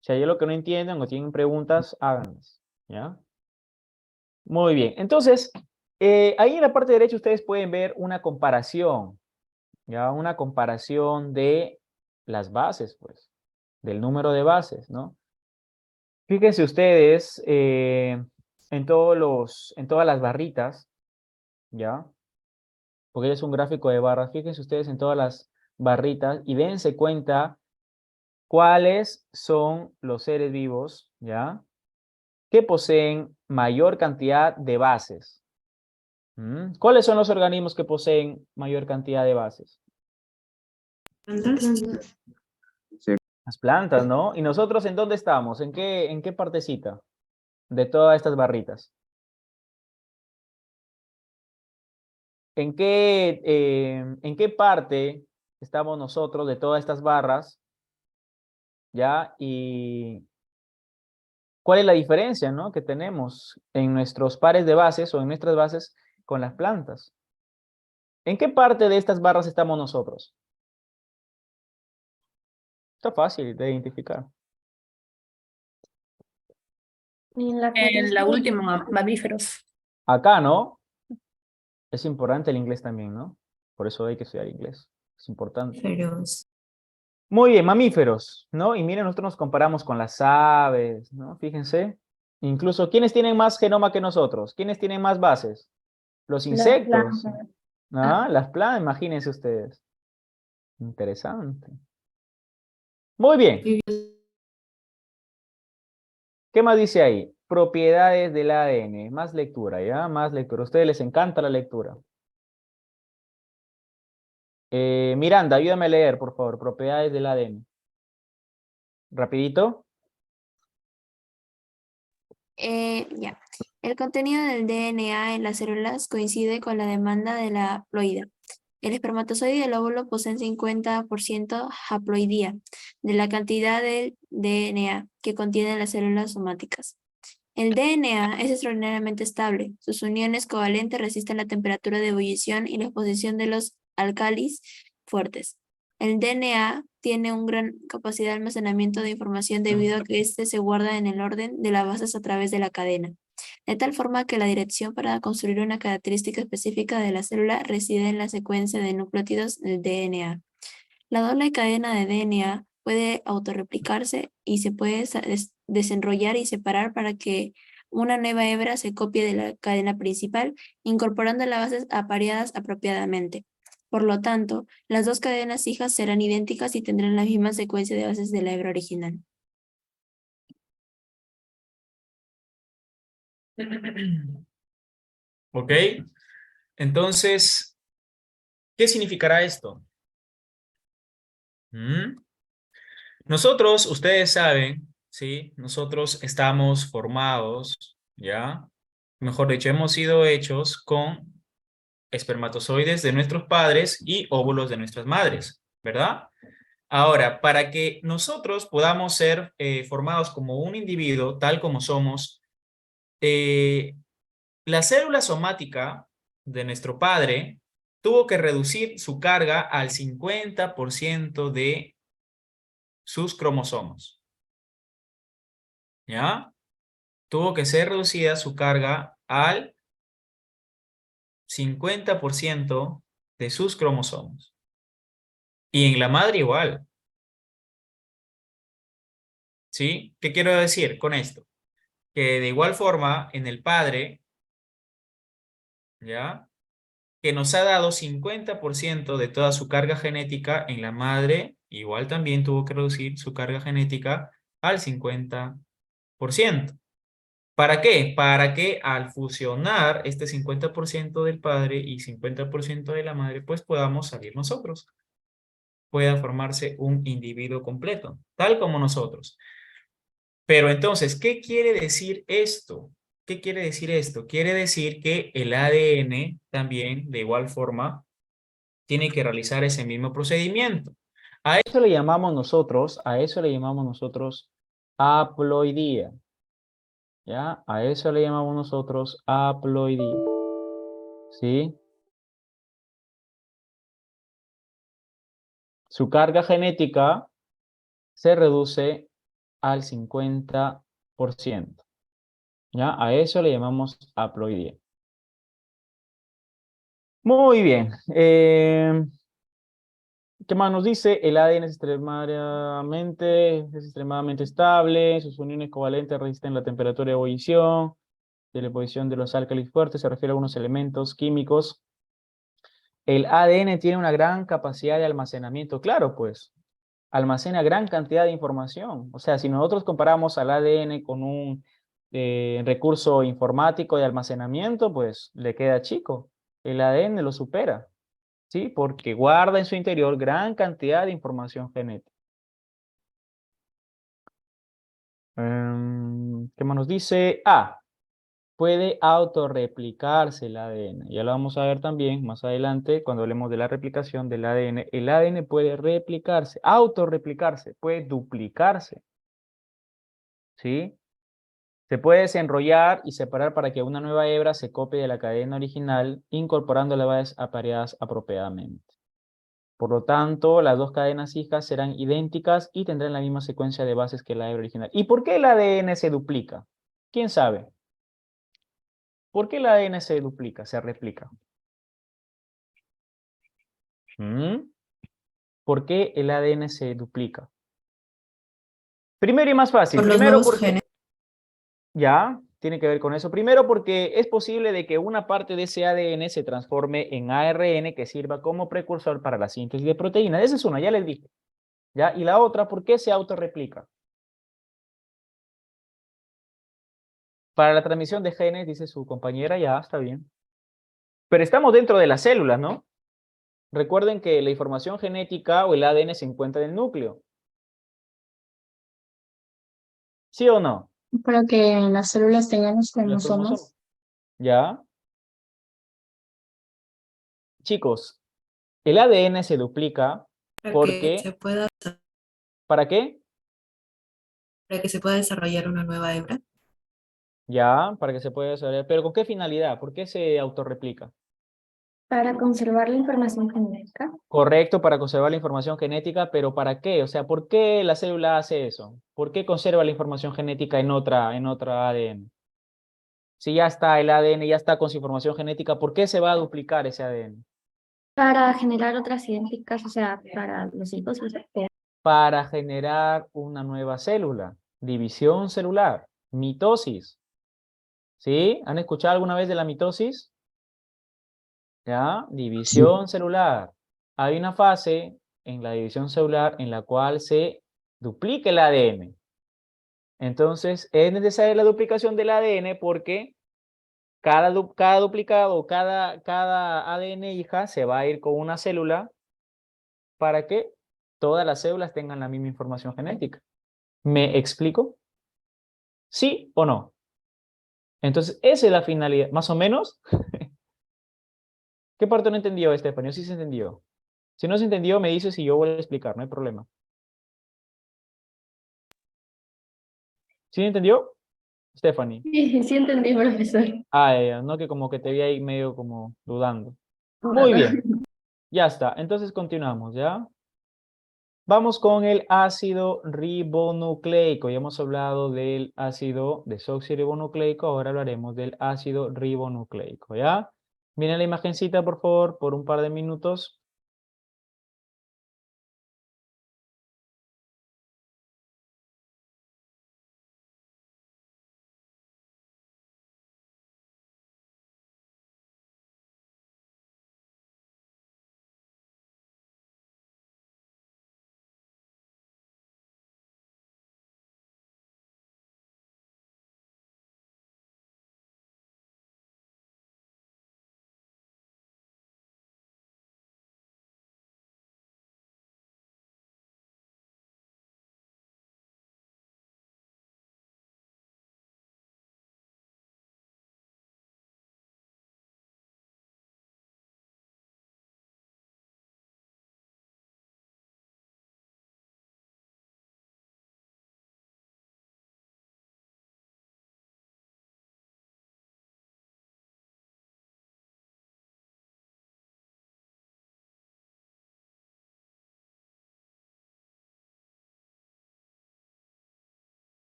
A: Si hay algo que no entienden o tienen preguntas, háganlas, ¿ya? Muy bien. Entonces, ahí en la parte derecha ustedes pueden ver una comparación, ¿ya? Una comparación de las bases, pues, del número de bases, ¿no? Fíjense ustedes en todas las barritas, ¿ya? Porque es un gráfico de barras. Fíjense ustedes en todas las barritas y dense cuenta cuáles son los seres vivos, ¿ya? Que poseen mayor cantidad de bases. ¿Cuáles son los organismos que poseen mayor cantidad de bases? Las plantas, ¿no? ¿Y nosotros en dónde estamos? ¿En qué partecita de todas estas barritas? ¿En qué parte estamos nosotros de todas estas barras? ¿Ya? Y ¿cuál es la diferencia, ¿no? que tenemos en nuestros pares de bases o en nuestras bases con las plantas? ¿En qué parte de estas barras estamos nosotros? Está fácil de identificar.
F: En la última, mamíferos.
A: Acá, ¿no? Es importante el inglés también, ¿no? Por eso hay que estudiar inglés. Es importante. Muy bien, mamíferos, ¿no? Y miren, nosotros nos comparamos con las aves, ¿no? Fíjense. Incluso, ¿quiénes tienen más genoma que nosotros? ¿Quiénes tienen más bases? Los insectos. ¿Ah? Las plantas, imagínense ustedes. Interesante. Muy bien. ¿Qué más dice ahí? Propiedades del ADN. Más lectura, ¿ya? Más lectura. A ustedes les encanta la lectura. Miranda, ayúdame a leer, por favor. Propiedades del ADN. Rapidito.
G: Ya. El contenido del DNA en las células coincide con la demanda de la haploide. El espermatozoide y el óvulo poseen 50% haploidía de la cantidad del DNA que contienen las células somáticas. El DNA es extraordinariamente estable. Sus uniones covalentes resisten la temperatura de ebullición y la exposición de los álcalis fuertes. El DNA tiene una gran capacidad de almacenamiento de información debido a que éste se guarda en el orden de las bases a través de la cadena, de tal forma que la dirección para construir una característica específica de la célula reside en la secuencia de nucleótidos del DNA. La doble cadena de DNA puede autorreplicarse y se puede desenrollar y separar para que una nueva hebra se copie de la cadena principal, incorporando las bases apareadas apropiadamente. Por lo tanto, las dos cadenas hijas serán idénticas y tendrán la misma secuencia de bases de la hebra original.
A: ¿Ok? Entonces, ¿qué significará esto? ¿Mm? Nosotros, ustedes saben, ¿sí? Nosotros estamos formados, ¿ya? Mejor dicho, hemos sido hechos con espermatozoides de nuestros padres y óvulos de nuestras madres, ¿verdad? Ahora, para que nosotros podamos ser formados como un individuo, tal como somos, la célula somática de nuestro padre tuvo que reducir su carga al 50% de sus cromosomas, ¿ya? Tuvo que ser reducida su carga al 50% de sus cromosomas. Y en la madre igual, ¿sí? ¿Qué quiero decir con esto? Que de igual forma en el padre, ¿ya? Que nos ha dado 50% de toda su carga genética, en la madre igual también tuvo que reducir su carga genética al 50%. ¿Para qué? Para que al fusionar este 50% del padre y 50% de la madre, pues podamos salir nosotros. Pueda formarse un individuo completo, tal como nosotros. Pero entonces, ¿qué quiere decir esto? ¿Qué quiere decir esto? Quiere decir que el ADN también, de igual forma, tiene que realizar ese mismo procedimiento. A eso le llamamos nosotros haploidía. ¿Ya? A eso le llamamos nosotros haploidía. ¿Sí? Su carga genética se reduce al 50%. ¿Ya? A eso le llamamos haploidía. Muy bien. ¿Qué más nos dice? El ADN es extremadamente estable, sus uniones covalentes resisten la temperatura de ebullición, de la ebullición de los álcalis fuertes, se refiere a algunos elementos químicos. El ADN tiene una gran capacidad de almacenamiento, claro, pues, almacena gran cantidad de información. O sea, si nosotros comparamos al ADN con un recurso informático de almacenamiento, pues le queda chico. El ADN lo supera. ¿Sí? Porque guarda en su interior gran cantidad de información genética. ¿Qué más nos dice? Puede autorreplicarse el ADN. Ya lo vamos a ver también más adelante cuando hablemos de la replicación del ADN. El ADN puede replicarse, autorreplicarse, puede duplicarse. ¿Sí? Se puede desenrollar y separar para que una nueva hebra se copie de la cadena original, incorporando las bases apareadas apropiadamente. Por lo tanto, las dos cadenas hijas serán idénticas y tendrán la misma secuencia de bases que la hebra original. ¿Y por qué el ADN se duplica? ¿Quién sabe? ¿Por qué el ADN se duplica, se replica? ¿Por qué el ADN se duplica? Primero y más fácil.
F: Por los
A: Primero
F: nuevos
A: porque...
F: genes.
A: Ya, tiene que ver con eso. Primero porque es posible de que una parte de ese ADN se transforme en ARN que sirva como precursor para la síntesis de proteínas. Esa es una, ya les dije. ¿Ya? Y la otra, ¿por qué se autorreplica? Para la transmisión de genes, dice su compañera, ya, está bien. Pero estamos dentro de las células, ¿no? Recuerden que la información genética o el ADN se encuentra en el núcleo. ¿Sí o no?
C: Para que en las células tengamos
A: Los
C: cromosomas.
A: cromosomas. ¿Ya? Chicos, el ADN se duplica porque... ¿Para qué?
F: Para que se pueda desarrollar una nueva hebra.
A: Ya, para que se pueda desarrollar. ¿Pero con qué finalidad? ¿Por qué se autorreplica?
C: Para conservar la información genética.
A: Correcto, para conservar la información genética, pero ¿para qué? O sea, ¿por qué la célula hace eso? ¿Por qué conserva la información genética en otra ADN? Si ya está el ADN, ya está con su información genética, ¿por qué se va a duplicar ese ADN?
C: Para generar otras idénticas, o sea, para los hijos.
A: Para generar una nueva célula, división celular, mitosis. ¿Sí? ¿Han escuchado alguna vez de la mitosis? ¿Ya? División celular. hay una fase en la división celular en la cual se duplica el ADN. Entonces, es necesaria la duplicación del ADN porque cada duplicado, cada ADN hija se va a ir con una célula para que todas las células tengan la misma información genética. ¿Me explico? ¿Sí o no? Entonces, esa es la finalidad, más o menos. ¿Qué parte no entendió, Estefanía? ¿Sí se entendió? Si no se entendió, me dices y yo voy a explicar, no hay problema. ¿Sí entendió, Stephanie?
B: Sí, sí entendí, profesor.
A: No que como que te vi ahí medio como dudando.
B: No,
A: Muy
B: no.
A: bien, ya está. Entonces continuamos, ¿ya? Vamos con el ácido ribonucleico. Ya hemos hablado del ácido desoxirribonucleico, ahora hablaremos del ácido ribonucleico, ¿ya? Miren la imagencita, por favor, por un par de minutos.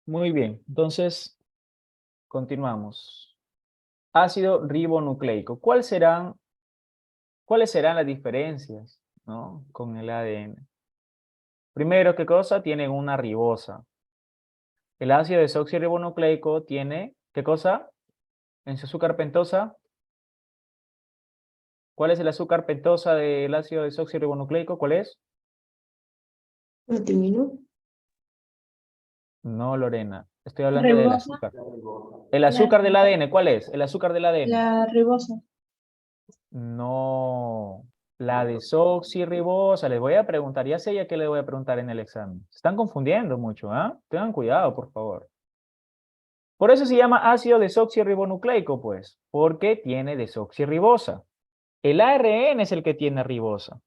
A: Muy bien, entonces continuamos. Ácido ribonucleico. ¿Cuáles serán las diferencias, ¿no? Con el ADN? Primero, ¿qué cosa? Tienen una ribosa. El ácido desoxirribonucleico tiene, ¿qué cosa? En su azúcar pentosa. ¿Cuál es el azúcar pentosa del ácido desoxirribonucleico? ¿Cuál es?
B: Ultimino.
A: No, Lorena. Estoy hablando del
C: Ribosa.
A: azúcar. El azúcar del ADN, ¿cuál es? El azúcar del ADN.
C: La ribosa.
A: No. La desoxirribosa. Les voy a preguntar, ya sé ya qué le voy a preguntar en el examen. Se están confundiendo mucho, ¿ah? Tengan cuidado, por favor. Por eso se llama ácido desoxirribonucleico, pues, porque tiene desoxirribosa. El ARN es el que tiene ribosa.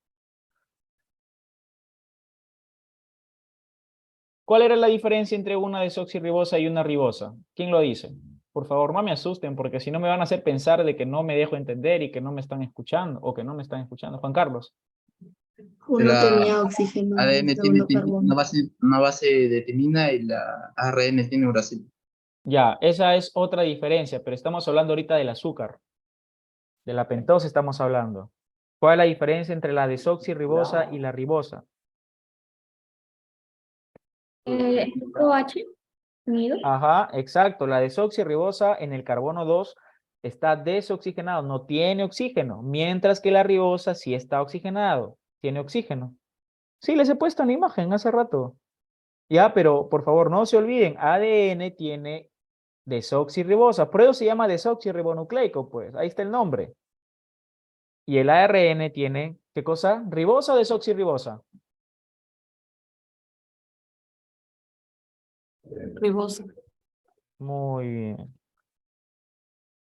A: ¿Cuál era la diferencia entre una desoxirribosa y una ribosa? ¿Quién lo dice? Por favor, no me asusten, porque si no me van a hacer pensar de que no me dejo entender y que no me están escuchando, o que no me están escuchando. Juan Carlos.
B: Uno
D: La
B: tenía oxígeno y el
D: ADN tiene
B: segundo carbono.
D: una base de timina y la ARN tiene uracilo.
A: Ya, esa es otra diferencia, pero estamos hablando ahorita del azúcar. De la pentosa estamos hablando. ¿Cuál es la diferencia entre la desoxirribosa y la ribosa?
B: OH unido.
A: Ajá, exacto. La desoxirribosa en el carbono 2 está desoxigenado, no tiene oxígeno, mientras que la ribosa sí está oxigenado, tiene oxígeno. Sí, les he puesto en la imagen hace rato. Ya, pero por favor no se olviden, ADN tiene desoxirribosa, por eso se llama desoxirribonucleico, pues, ahí está el nombre. Y el ARN tiene, ¿qué cosa? ¿Ribosa o desoxirribosa?
G: Ribosa.
A: Muy bien.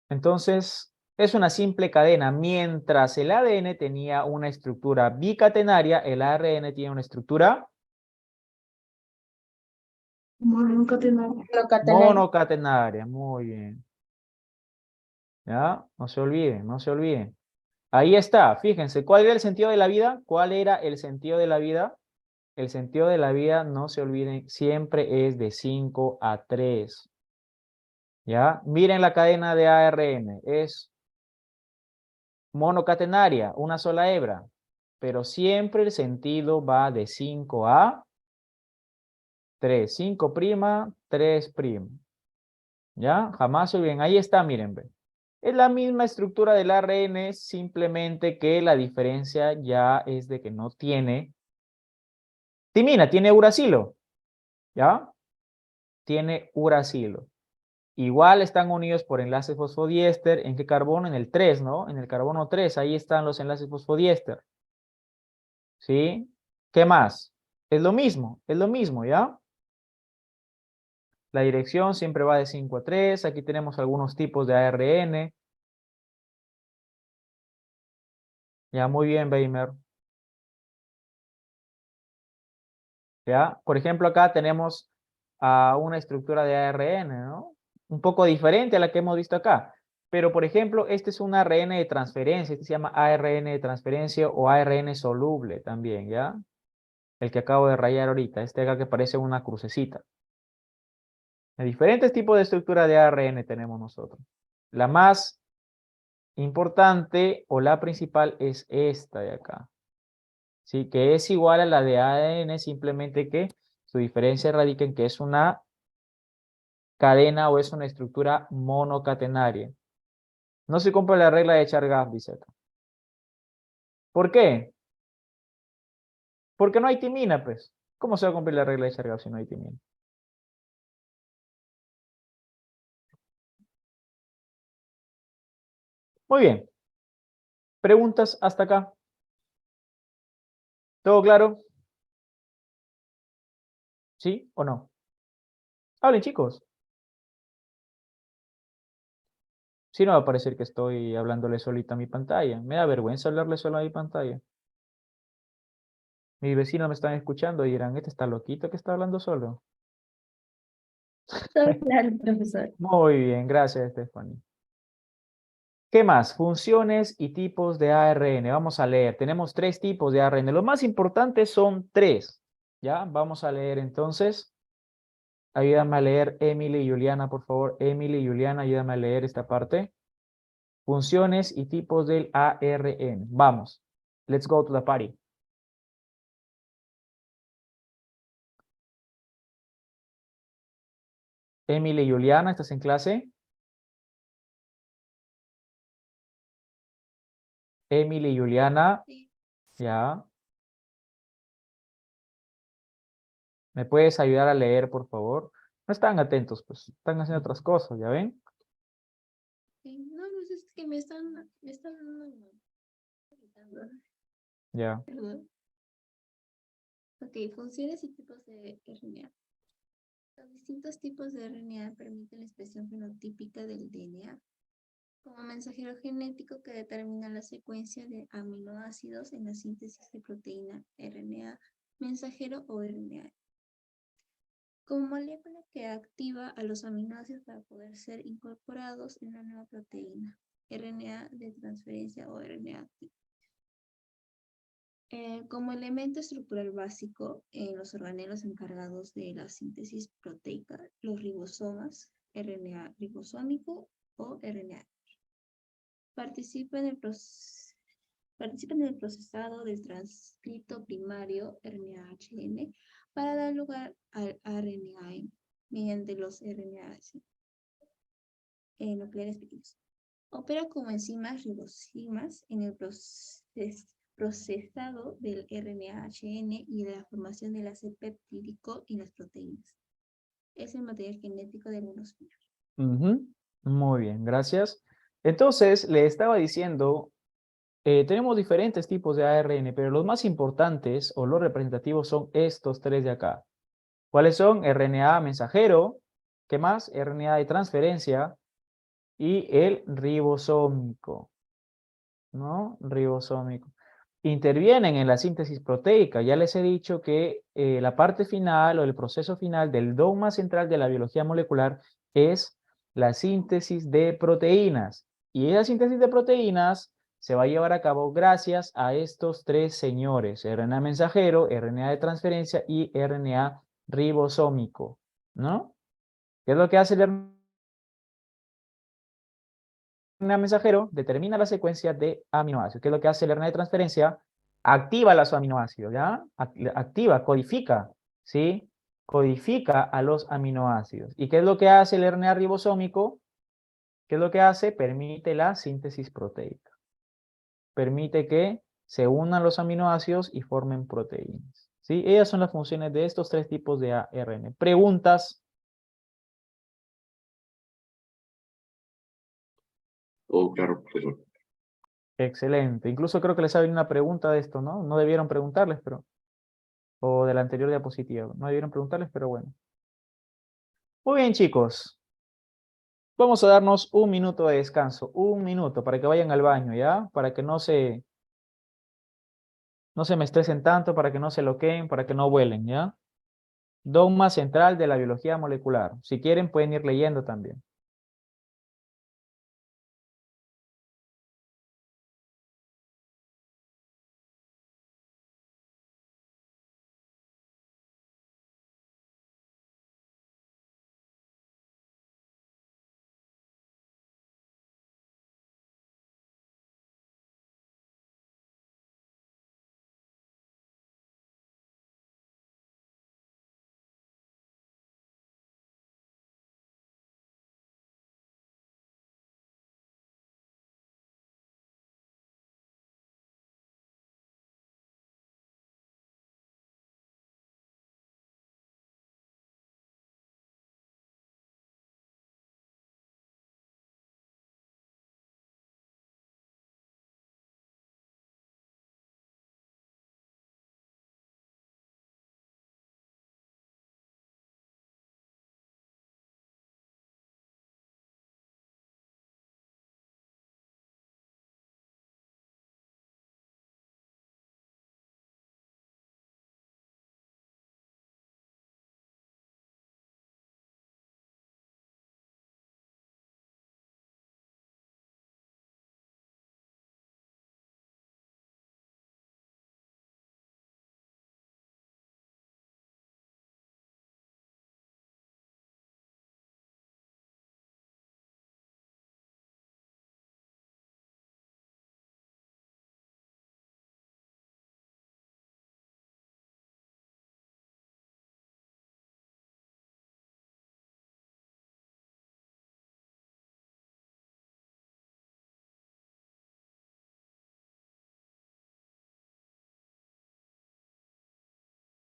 A: Entonces, es una simple cadena. Mientras el ADN tenía una estructura bicatenaria, el ARN tiene una estructura
B: Monocatenaria.
A: Monocatenaria, muy bien. ¿Ya? No se olviden, no se olviden. Ahí está, fíjense, ¿cuál era el sentido de la vida? ¿Cuál era el sentido de la vida? El sentido de la vida, no se olviden, siempre es de 5 a 3. ¿Ya? Miren la cadena de ARN, es monocatenaria, una sola hebra, pero siempre el sentido va de 5 a 3. 5', 3'. ¿Ya? Jamás se olviden, ahí está, miren, ve. Es la misma estructura del ARN, simplemente que la diferencia ya es de que no tiene timina, tiene uracilo. ¿Ya? Tiene uracilo. Igual están unidos por enlaces fosfodiéster. ¿En qué carbono? En el 3, ¿no? En el carbono 3, ahí están los enlaces fosfodiéster. ¿Sí? ¿Qué más? Es lo mismo, ¿ya? La dirección siempre va de 5 a 3. Aquí tenemos algunos tipos de ARN. Ya, muy bien, Weimer. ¿Ya? Por ejemplo, acá tenemos una estructura de ARN, ¿no? Un poco diferente a la que hemos visto acá. Pero, por ejemplo, este es un ARN de transferencia. Este se llama ARN de transferencia o ARN soluble también, ¿ya? El que acabo de rayar ahorita. Este acá que parece una crucecita. De diferentes tipos de estructura de ARN tenemos nosotros. La más importante o la principal es esta de acá. ¿Sí? Que es igual a la de ADN, simplemente que su diferencia radica en que es una cadena o es una estructura monocatenaria. No se cumple la regla de Chargaff, dice acá. ¿Por qué? Porque no hay timina, pues. ¿Cómo se va a cumplir la regla de Chargaff si no hay timina? Muy bien. ¿Preguntas hasta acá? ¿Todo claro? ¿Sí o no? Hablen, chicos. Si no va a parecer que estoy hablándole solito a mi pantalla. Me da vergüenza hablarle solo a mi pantalla. Mis vecinos me están escuchando y dirán, este está loquito que está hablando solo.
B: Todo claro, profesor.
A: Muy bien, gracias, Stephanie. ¿Qué más? Funciones y tipos de ARN. Vamos a leer. Tenemos 3 tipos de ARN. Los más importantes son 3. ¿Ya? Vamos a leer entonces. Ayúdame a leer, Emily y Juliana, por favor. Emily y Juliana, ayúdame a leer esta parte. Funciones y tipos del ARN. Vamos. Let's go to the party. Emily y Juliana, ¿estás en clase? Emily y Juliana, ya. ¿Me puedes ayudar a leer, por favor? No están atentos, pues están haciendo otras cosas, ¿ya ven?
B: No, pues es que me están
A: Ya.
B: Perdón. Ok, funciones y tipos de RNA. Los distintos tipos de RNA permiten la expresión fenotípica del DNA como mensajero genético que determina la secuencia de aminoácidos en la síntesis de proteína RNA mensajero o RNA. Como molécula que activa a los aminoácidos para poder ser incorporados en una nueva proteína, RNA de transferencia o RNA activo. Como elemento estructural básico en los organelos encargados de la síntesis proteica, los ribosomas, RNA ribosómico o RNA. Participa en el procesado del transcripto primario RNA-HN para dar lugar al RNA mediante los RNAs nucleares pequeños. Opera como enzimas ribosimas en el procesado del RNA-HN y de la formación del enlace peptídico en las proteínas. Es el material genético de algunos virus.
A: Muy bien, gracias. Entonces, le estaba diciendo, tenemos diferentes tipos de ARN, pero los más importantes o los representativos son estos 3 de acá. ¿Cuáles son? RNA mensajero, ¿qué más? RNA de transferencia y el ribosómico, ¿no? Ribosómico. intervienen en la síntesis proteica. Ya les he dicho que la parte final o el proceso final del dogma central de la biología molecular es la síntesis de proteínas. Y esa síntesis de proteínas se va a llevar a cabo gracias a estos tres señores: RNA mensajero, RNA de transferencia y RNA ribosómico, ¿no? ¿Qué es lo que hace el RNA mensajero? Determina la secuencia de aminoácidos. ¿Qué es lo que hace el RNA de transferencia? Activa los aminoácidos, ¿ya? Activa, codifica, ¿sí? Codifica a los aminoácidos. ¿Y qué es lo que hace el RNA ribosómico? ¿Qué es lo que hace? Permite la síntesis proteica. Permite que se unan los aminoácidos y formen proteínas, ¿sí? Ellas son las funciones de estos tres tipos de ARN. ¿Preguntas?
H: Todo claro, profesor.
A: Excelente. Incluso creo que les ha venido una pregunta de esto, ¿no? No debieron preguntarles, pero... O de la anterior diapositiva. No debieron preguntarles, pero bueno. Muy bien, chicos. Vamos a darnos un minuto de descanso. Un minuto para que vayan al baño, ¿ya? Para que no se me estresen tanto, para que no se loqueen, para que no vuelen, ¿ya? Dogma central de la biología molecular. Si quieren, pueden ir leyendo también.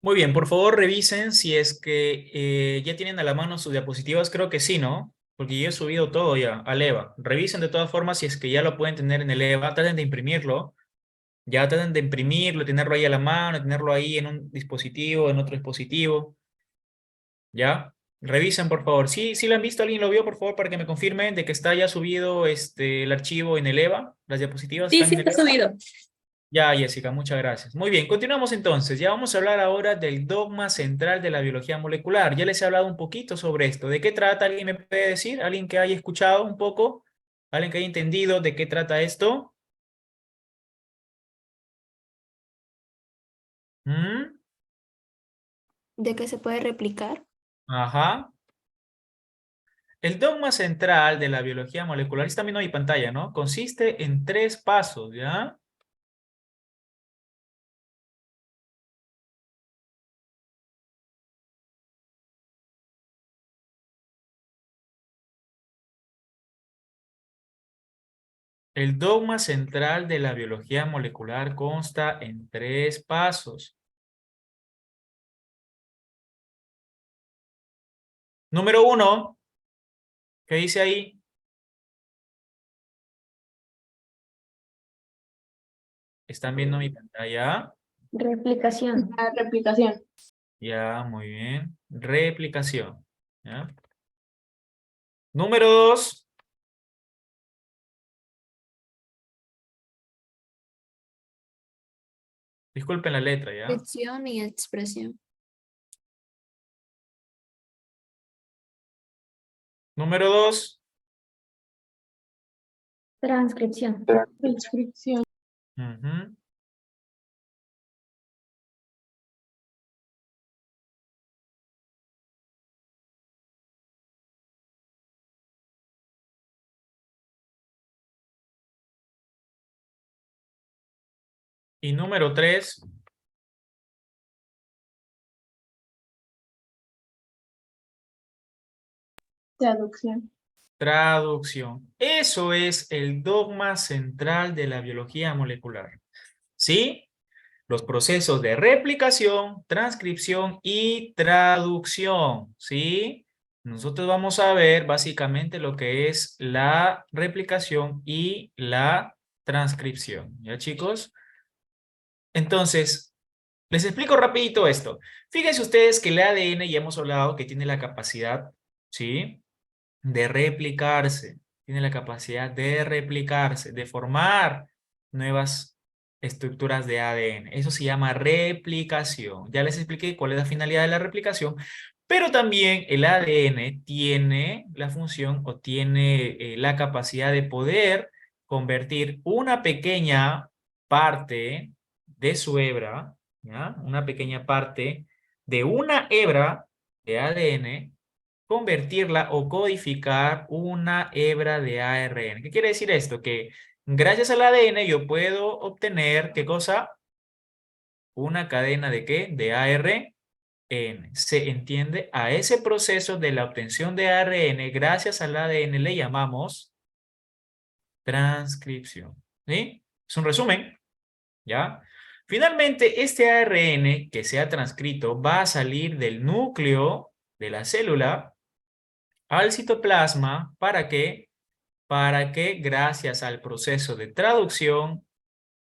A: Muy bien, por favor revisen si es que ya tienen a la mano sus diapositivas. Creo que sí, ¿no? Porque yo he subido todo ya al EVA. Revisen de todas formas si es que ya lo pueden tener en el EVA. Traten de imprimirlo. Ya traten de imprimirlo, tenerlo ahí a la mano, tenerlo ahí en un dispositivo, en otro dispositivo. ¿Ya? Revisen, por favor. Sí, sí lo han visto, alguien lo vio, por favor, para que me confirmen de que está ya subido el archivo en el EVA. Las diapositivas
G: Sí,
A: están
G: sí,
A: en el
G: está
A: EVA.
G: subido.
A: Ya, Jessica, muchas gracias. Muy bien, continuamos entonces. Ya vamos a hablar ahora del dogma central de la biología molecular. Ya les he hablado un poquito sobre esto. ¿De qué trata? ¿Alguien me puede decir? ¿Alguien que haya escuchado un poco? ¿Alguien que haya entendido de qué trata esto? ¿Mm?
G: ¿De qué se puede replicar?
A: Ajá. El dogma central de la biología molecular, está viendo mi pantalla, ¿no? Consiste en 3 pasos, ¿ya? El dogma central de la biología molecular consta en 3 pasos. Número 1, ¿qué dice ahí? ¿Están viendo mi pantalla?
B: Replicación.
C: La replicación.
A: Ya, muy bien. Replicación. ¿Ya? Número 2, Disculpen la letra, ¿ya?
G: Descripción y expresión.
A: Número 2.
B: Transcripción.
C: Transcripción.
A: Ujú. Y número 3.
C: Traducción.
A: Traducción. Eso es el dogma central de la biología molecular. ¿Sí? Los procesos de replicación, transcripción y traducción. ¿Sí? Nosotros vamos a ver básicamente lo que es la replicación y la transcripción. ¿Ya, chicos? Entonces, les explico rapidito esto. Fíjense ustedes que el ADN ya hemos hablado que tiene la capacidad, ¿sí?, de replicarse. Tiene la capacidad de replicarse, de formar nuevas estructuras de ADN. Eso se llama replicación. Ya les expliqué cuál es la finalidad de la replicación, pero también el ADN tiene la función o tiene la capacidad de poder convertir una pequeña parte de su hebra, ¿ya? Una pequeña parte de una hebra de ADN, convertirla o codificar una hebra de ARN. ¿Qué quiere decir esto? Que gracias al ADN yo puedo obtener, ¿qué cosa? Una cadena ¿de qué? De ARN. Se entiende, a ese proceso de la obtención de ARN gracias al ADN le llamamos transcripción. ¿Sí? Es un resumen, ¿ya? Finalmente, este ARN que se ha transcrito va a salir del núcleo de la célula al citoplasma. ¿Para qué? Para que gracias al proceso de traducción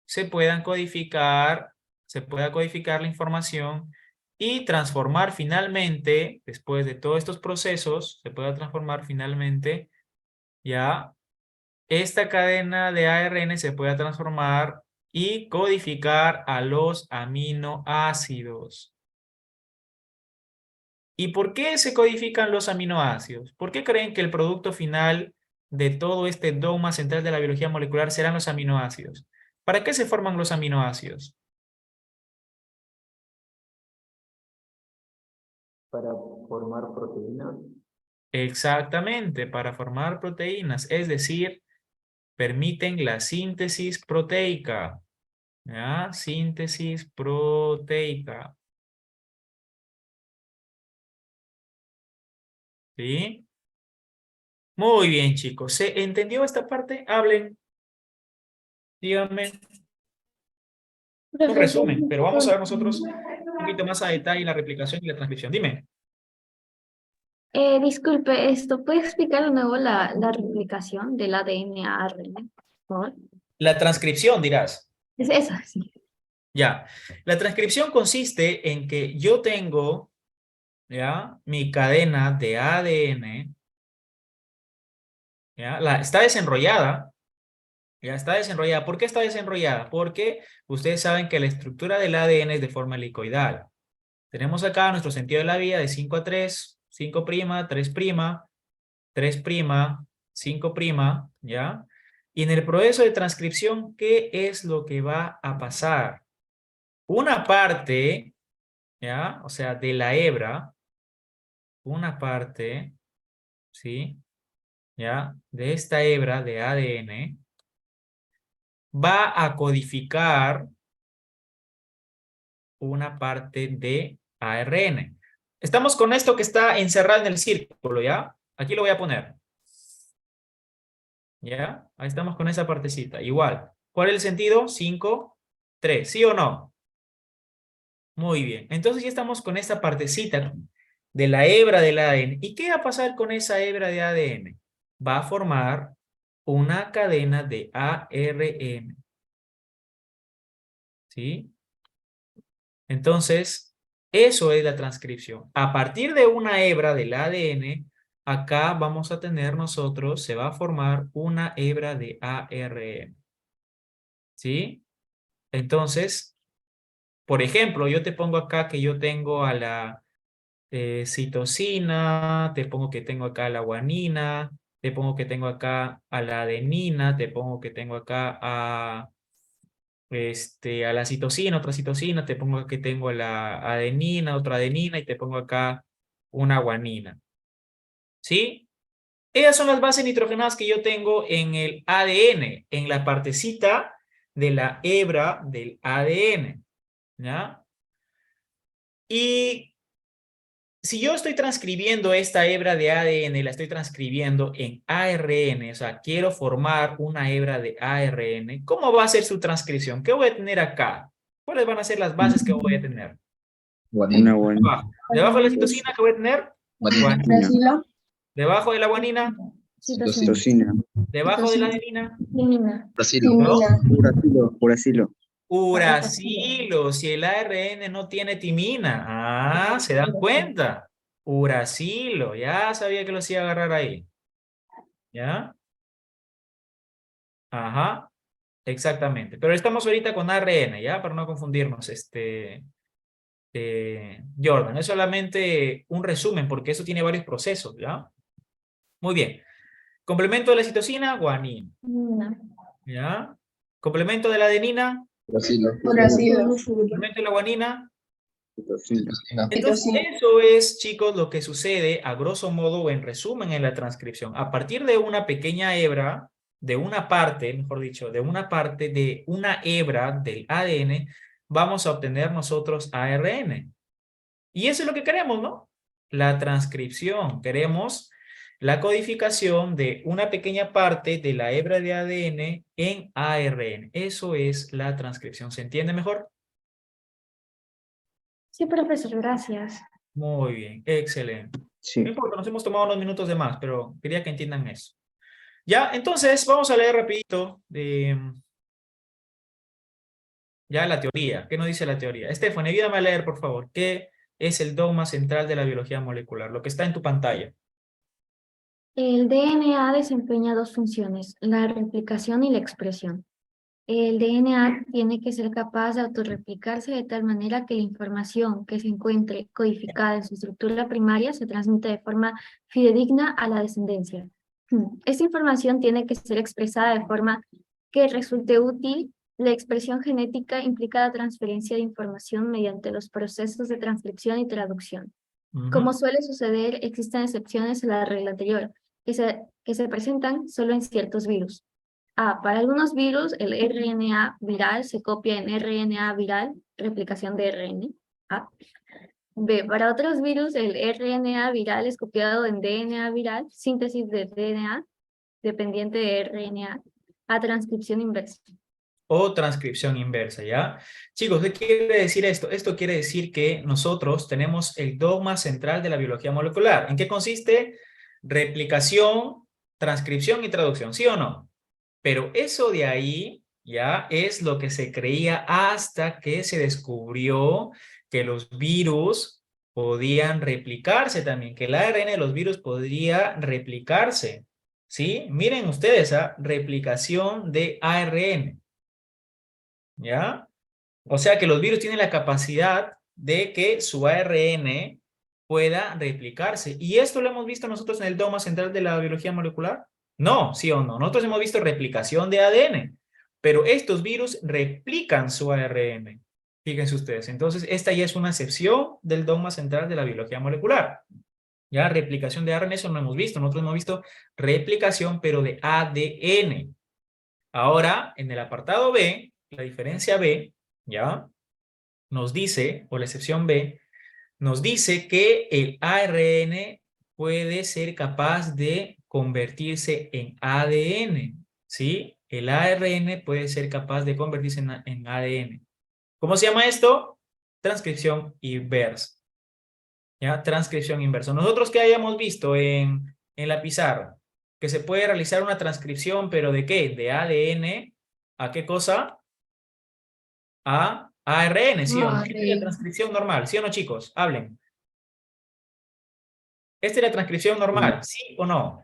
A: se pueda codificar la información y transformar finalmente, después de todos estos procesos, se pueda transformar finalmente, ya, esta cadena de ARN se pueda transformar y codificar a los aminoácidos. ¿Y por qué se codifican los aminoácidos? ¿Por qué creen que el producto final de todo este dogma central de la biología molecular serán los aminoácidos? ¿Para qué se forman los aminoácidos?
I: Para formar proteínas.
A: Exactamente, para formar proteínas, es decir, permiten la síntesis proteica. ¿Ya? Síntesis proteica. ¿Sí? Muy bien, chicos. ¿Se entendió esta parte? Hablen. Díganme. Un resumen, pero vamos a ver nosotros un poquito más a detalle la replicación y la transcripción. Dime.
B: Disculpe, ¿puede explicar de nuevo la replicación del ADN a ARN? Por favor.
A: La transcripción, dirás.
B: Es eso, sí.
A: Ya. La transcripción consiste en que yo tengo, ¿ya?, mi cadena de ADN, ¿ya? Está desenrollada. Ya está desenrollada. ¿Por qué está desenrollada? Porque ustedes saben que la estructura del ADN es de forma helicoidal. Tenemos acá nuestro sentido de la vida de 5 a 3, 5', 3', 3', 5', ¿ya? Y en el proceso de transcripción, ¿qué es lo que va a pasar? Una parte, ¿ya?, o sea, de la hebra, una parte, ¿sí?, ¿ya?, de esta hebra de ADN va a codificar una parte de ARN. Estamos con esto que está encerrado en el círculo, ¿ya? Aquí lo voy a poner. ¿Ya? Ahí estamos con esa partecita. Igual. ¿Cuál es el sentido? 5, 3. ¿Sí o no? Muy bien. Entonces ya estamos con esta partecita de la hebra del ADN. ¿Y qué va a pasar con esa hebra de ADN? Va a formar una cadena de ARN. ¿Sí? Entonces, eso es la transcripción. A partir de una hebra del ADN, acá vamos a tener nosotros, se va a formar una hebra de ARN. ¿Sí? Entonces, Por ejemplo, yo te pongo acá que yo tengo a la citosina, te pongo que tengo acá a la guanina, te pongo que tengo acá a la adenina, te pongo que tengo acá a la citosina, otra citosina, te pongo que tengo la adenina, otra adenina y te pongo acá una guanina. ¿Sí? Ellas son las bases nitrogenadas que yo tengo en el ADN, en la partecita de la hebra del ADN. ¿Ya? Y si yo estoy transcribiendo esta hebra de ADN, la estoy transcribiendo en ARN, o sea, quiero formar una hebra de ARN, ¿cómo va a ser su transcripción? ¿Qué voy a tener acá? ¿Cuáles van a ser las bases que voy a tener?
D: Guanina.
A: Debajo de la citosina, ¿qué voy a tener? Guanina.
B: Uracilo.
A: Debajo de la guanina,
C: Citosina.
A: debajo de la adenina,
D: Uracilo.
A: ¿no?
C: Uracilo.
A: Uracilo, si el ARN no tiene timina. Ah, ¿se dan cuenta? Uracilo, ya sabía que los iba a agarrar ahí. ¿Ya? Ajá, exactamente. Pero estamos ahorita con ARN, ¿ya? Para no confundirnos, Jordan. Es solamente un resumen porque eso tiene varios procesos, ¿ya? Muy bien. Complemento de la citosina, guanina. ¿Ya? Complemento de la adenina,
D: Uracilo.
A: complemento de la guanina. Entonces, eso es, chicos, lo que sucede a grosso modo o en resumen en la transcripción. A partir de una pequeña hebra, de una parte, mejor dicho, de una parte de una hebra del ADN, vamos a obtener nosotros ARN. Y eso es lo que queremos, ¿no? La transcripción. Queremos la codificación de una pequeña parte de la hebra de ADN en ARN. Eso es la transcripción. ¿Se entiende mejor?
G: Sí, profesor, gracias.
A: Muy bien, excelente.
C: Sí.
A: No importa, nos hemos tomado unos minutos de más, pero quería que entiendan eso. Ya, entonces vamos a leer rapidito ya la teoría. ¿Qué nos dice la teoría? Estefan, ayúdame a leer, por favor. ¿Qué es el dogma central de la biología molecular? Lo que está en tu pantalla.
J: El DNA desempeña dos funciones, la replicación y la expresión. El DNA tiene que ser capaz de autorreplicarse de tal manera que la información que se encuentre codificada en su estructura primaria se transmite de forma fidedigna a la descendencia. Esta información tiene que ser expresada de forma que resulte útil. La expresión genética implica la transferencia de información mediante los procesos de transcripción y traducción. Como suele suceder, existen excepciones a la regla anterior, que se presentan solo en ciertos virus. A. Para algunos virus, el RNA viral se copia en RNA viral, replicación de RN. A. B. Para otros virus, el RNA viral es copiado en DNA viral, síntesis de DNA, dependiente de RNA, a transcripción inversa.
A: O transcripción inversa, ¿ya? Chicos, ¿qué quiere decir esto? Esto quiere decir que nosotros tenemos el dogma central de la biología molecular. ¿En qué consiste? Replicación, transcripción y traducción, ¿sí o no? Pero eso de ahí ya es lo que se creía hasta que se descubrió que los virus podían replicarse también, que el ARN de los virus podría replicarse, ¿sí? Miren ustedes, replicación de ARN, ¿ya? O sea que los virus tienen la capacidad de que su ARN pueda replicarse. ¿Y esto lo hemos visto nosotros en el dogma central de la biología molecular? No, ¿sí o no? Nosotros hemos visto replicación de ADN, pero estos virus replican su ARN. Fíjense ustedes. Entonces, esta ya es una excepción del dogma central de la biología molecular. Ya, replicación de ARN, eso no hemos visto. Nosotros hemos visto replicación, pero de ADN. Ahora, en el apartado B, la diferencia B, ¿ya? Nos dice, o la excepción B, nos dice que el ARN puede ser capaz de convertirse en ADN, ¿sí? El ARN puede ser capaz de convertirse en ADN. ¿Cómo se llama esto? Transcripción inversa. ¿Ya? Transcripción inversa. Nosotros que hayamos visto en la pizarra, que se puede realizar una transcripción, pero ¿de qué? De ADN, ¿a qué cosa? A ARN, ¿sí o no? Esta es la transcripción normal, ¿sí o no, chicos? Hablen. ¿Esta es la transcripción normal, sí o no?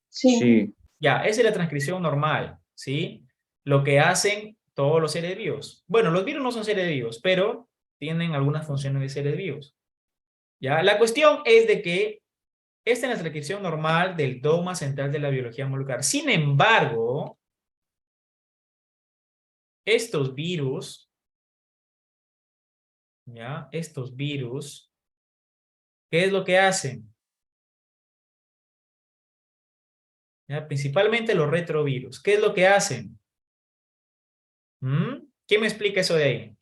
C: Sí.
A: Ya, esa es la transcripción normal, ¿sí? Lo que hacen todos los seres vivos. Bueno, los virus no son seres vivos, pero tienen algunas funciones de seres vivos. ¿Ya? La cuestión es de que esta es la descripción normal del dogma central de la biología molecular. Sin embargo, estos virus, ¿ya? Estos virus, ¿qué es lo que hacen? ¿Ya? Principalmente los retrovirus. ¿Qué es lo que hacen? ¿Quién me explica eso de ahí?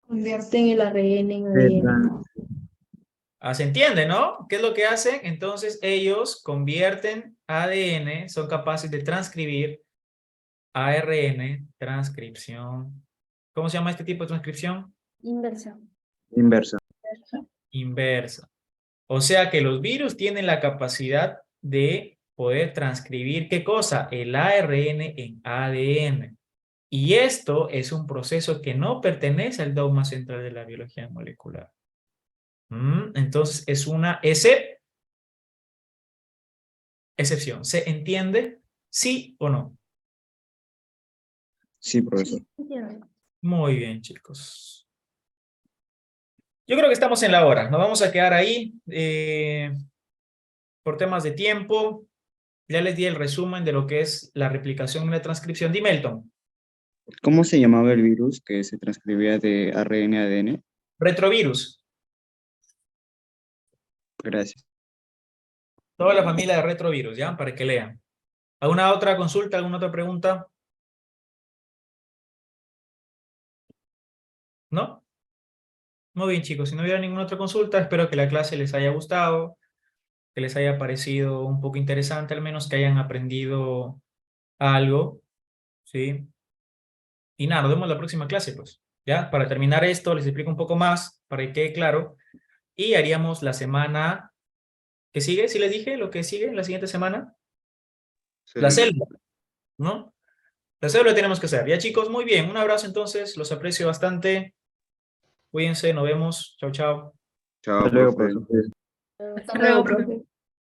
B: Convierten el ARN en ADN.
A: ¿Se entiende, no? ¿Qué es lo que hacen? Entonces ellos convierten ADN, son capaces de transcribir ARN, transcripción. ¿Cómo se llama este tipo de transcripción?
J: Inversa.
I: Inversa.
A: Inversa. O sea que los virus tienen la capacidad de poder transcribir, ¿qué cosa? El ARN en ADN. Y esto es un proceso que no pertenece al dogma central de la biología molecular. Entonces es una excepción. ¿Se entiende? ¿Sí o no?
I: Sí, profesor.
A: Muy bien, chicos. Yo creo que estamos en la hora. Nos vamos a quedar ahí por temas de tiempo. Ya les di el resumen de lo que es la replicación y la transcripción. Dime, Elton.
I: ¿Cómo se llamaba el virus que se transcribía de ARN a ADN?
A: Retrovirus.
I: Gracias.
A: Toda la familia de retrovirus, ¿ya? Para que lean. ¿Alguna otra consulta? ¿Alguna otra pregunta? ¿No? Muy bien, chicos. Si no hubiera ninguna otra consulta, espero que la clase les haya gustado, que les haya parecido un poco interesante, al menos que hayan aprendido algo, ¿sí? Y nada, nos vemos en la próxima clase, pues. ¿Ya? Para terminar esto, les explico un poco más, para que quede claro. Y haríamos la semana que sigue, ¿sí les dije lo que sigue la siguiente semana? La célula, ¿no? La célula tenemos que hacer. Ya, chicos, muy bien. Un abrazo entonces, los aprecio bastante. Cuídense, nos vemos. Chao, chao.
I: Chao,
D: Hasta luego,
I: profe.
D: profesor.
B: Hasta luego, profe.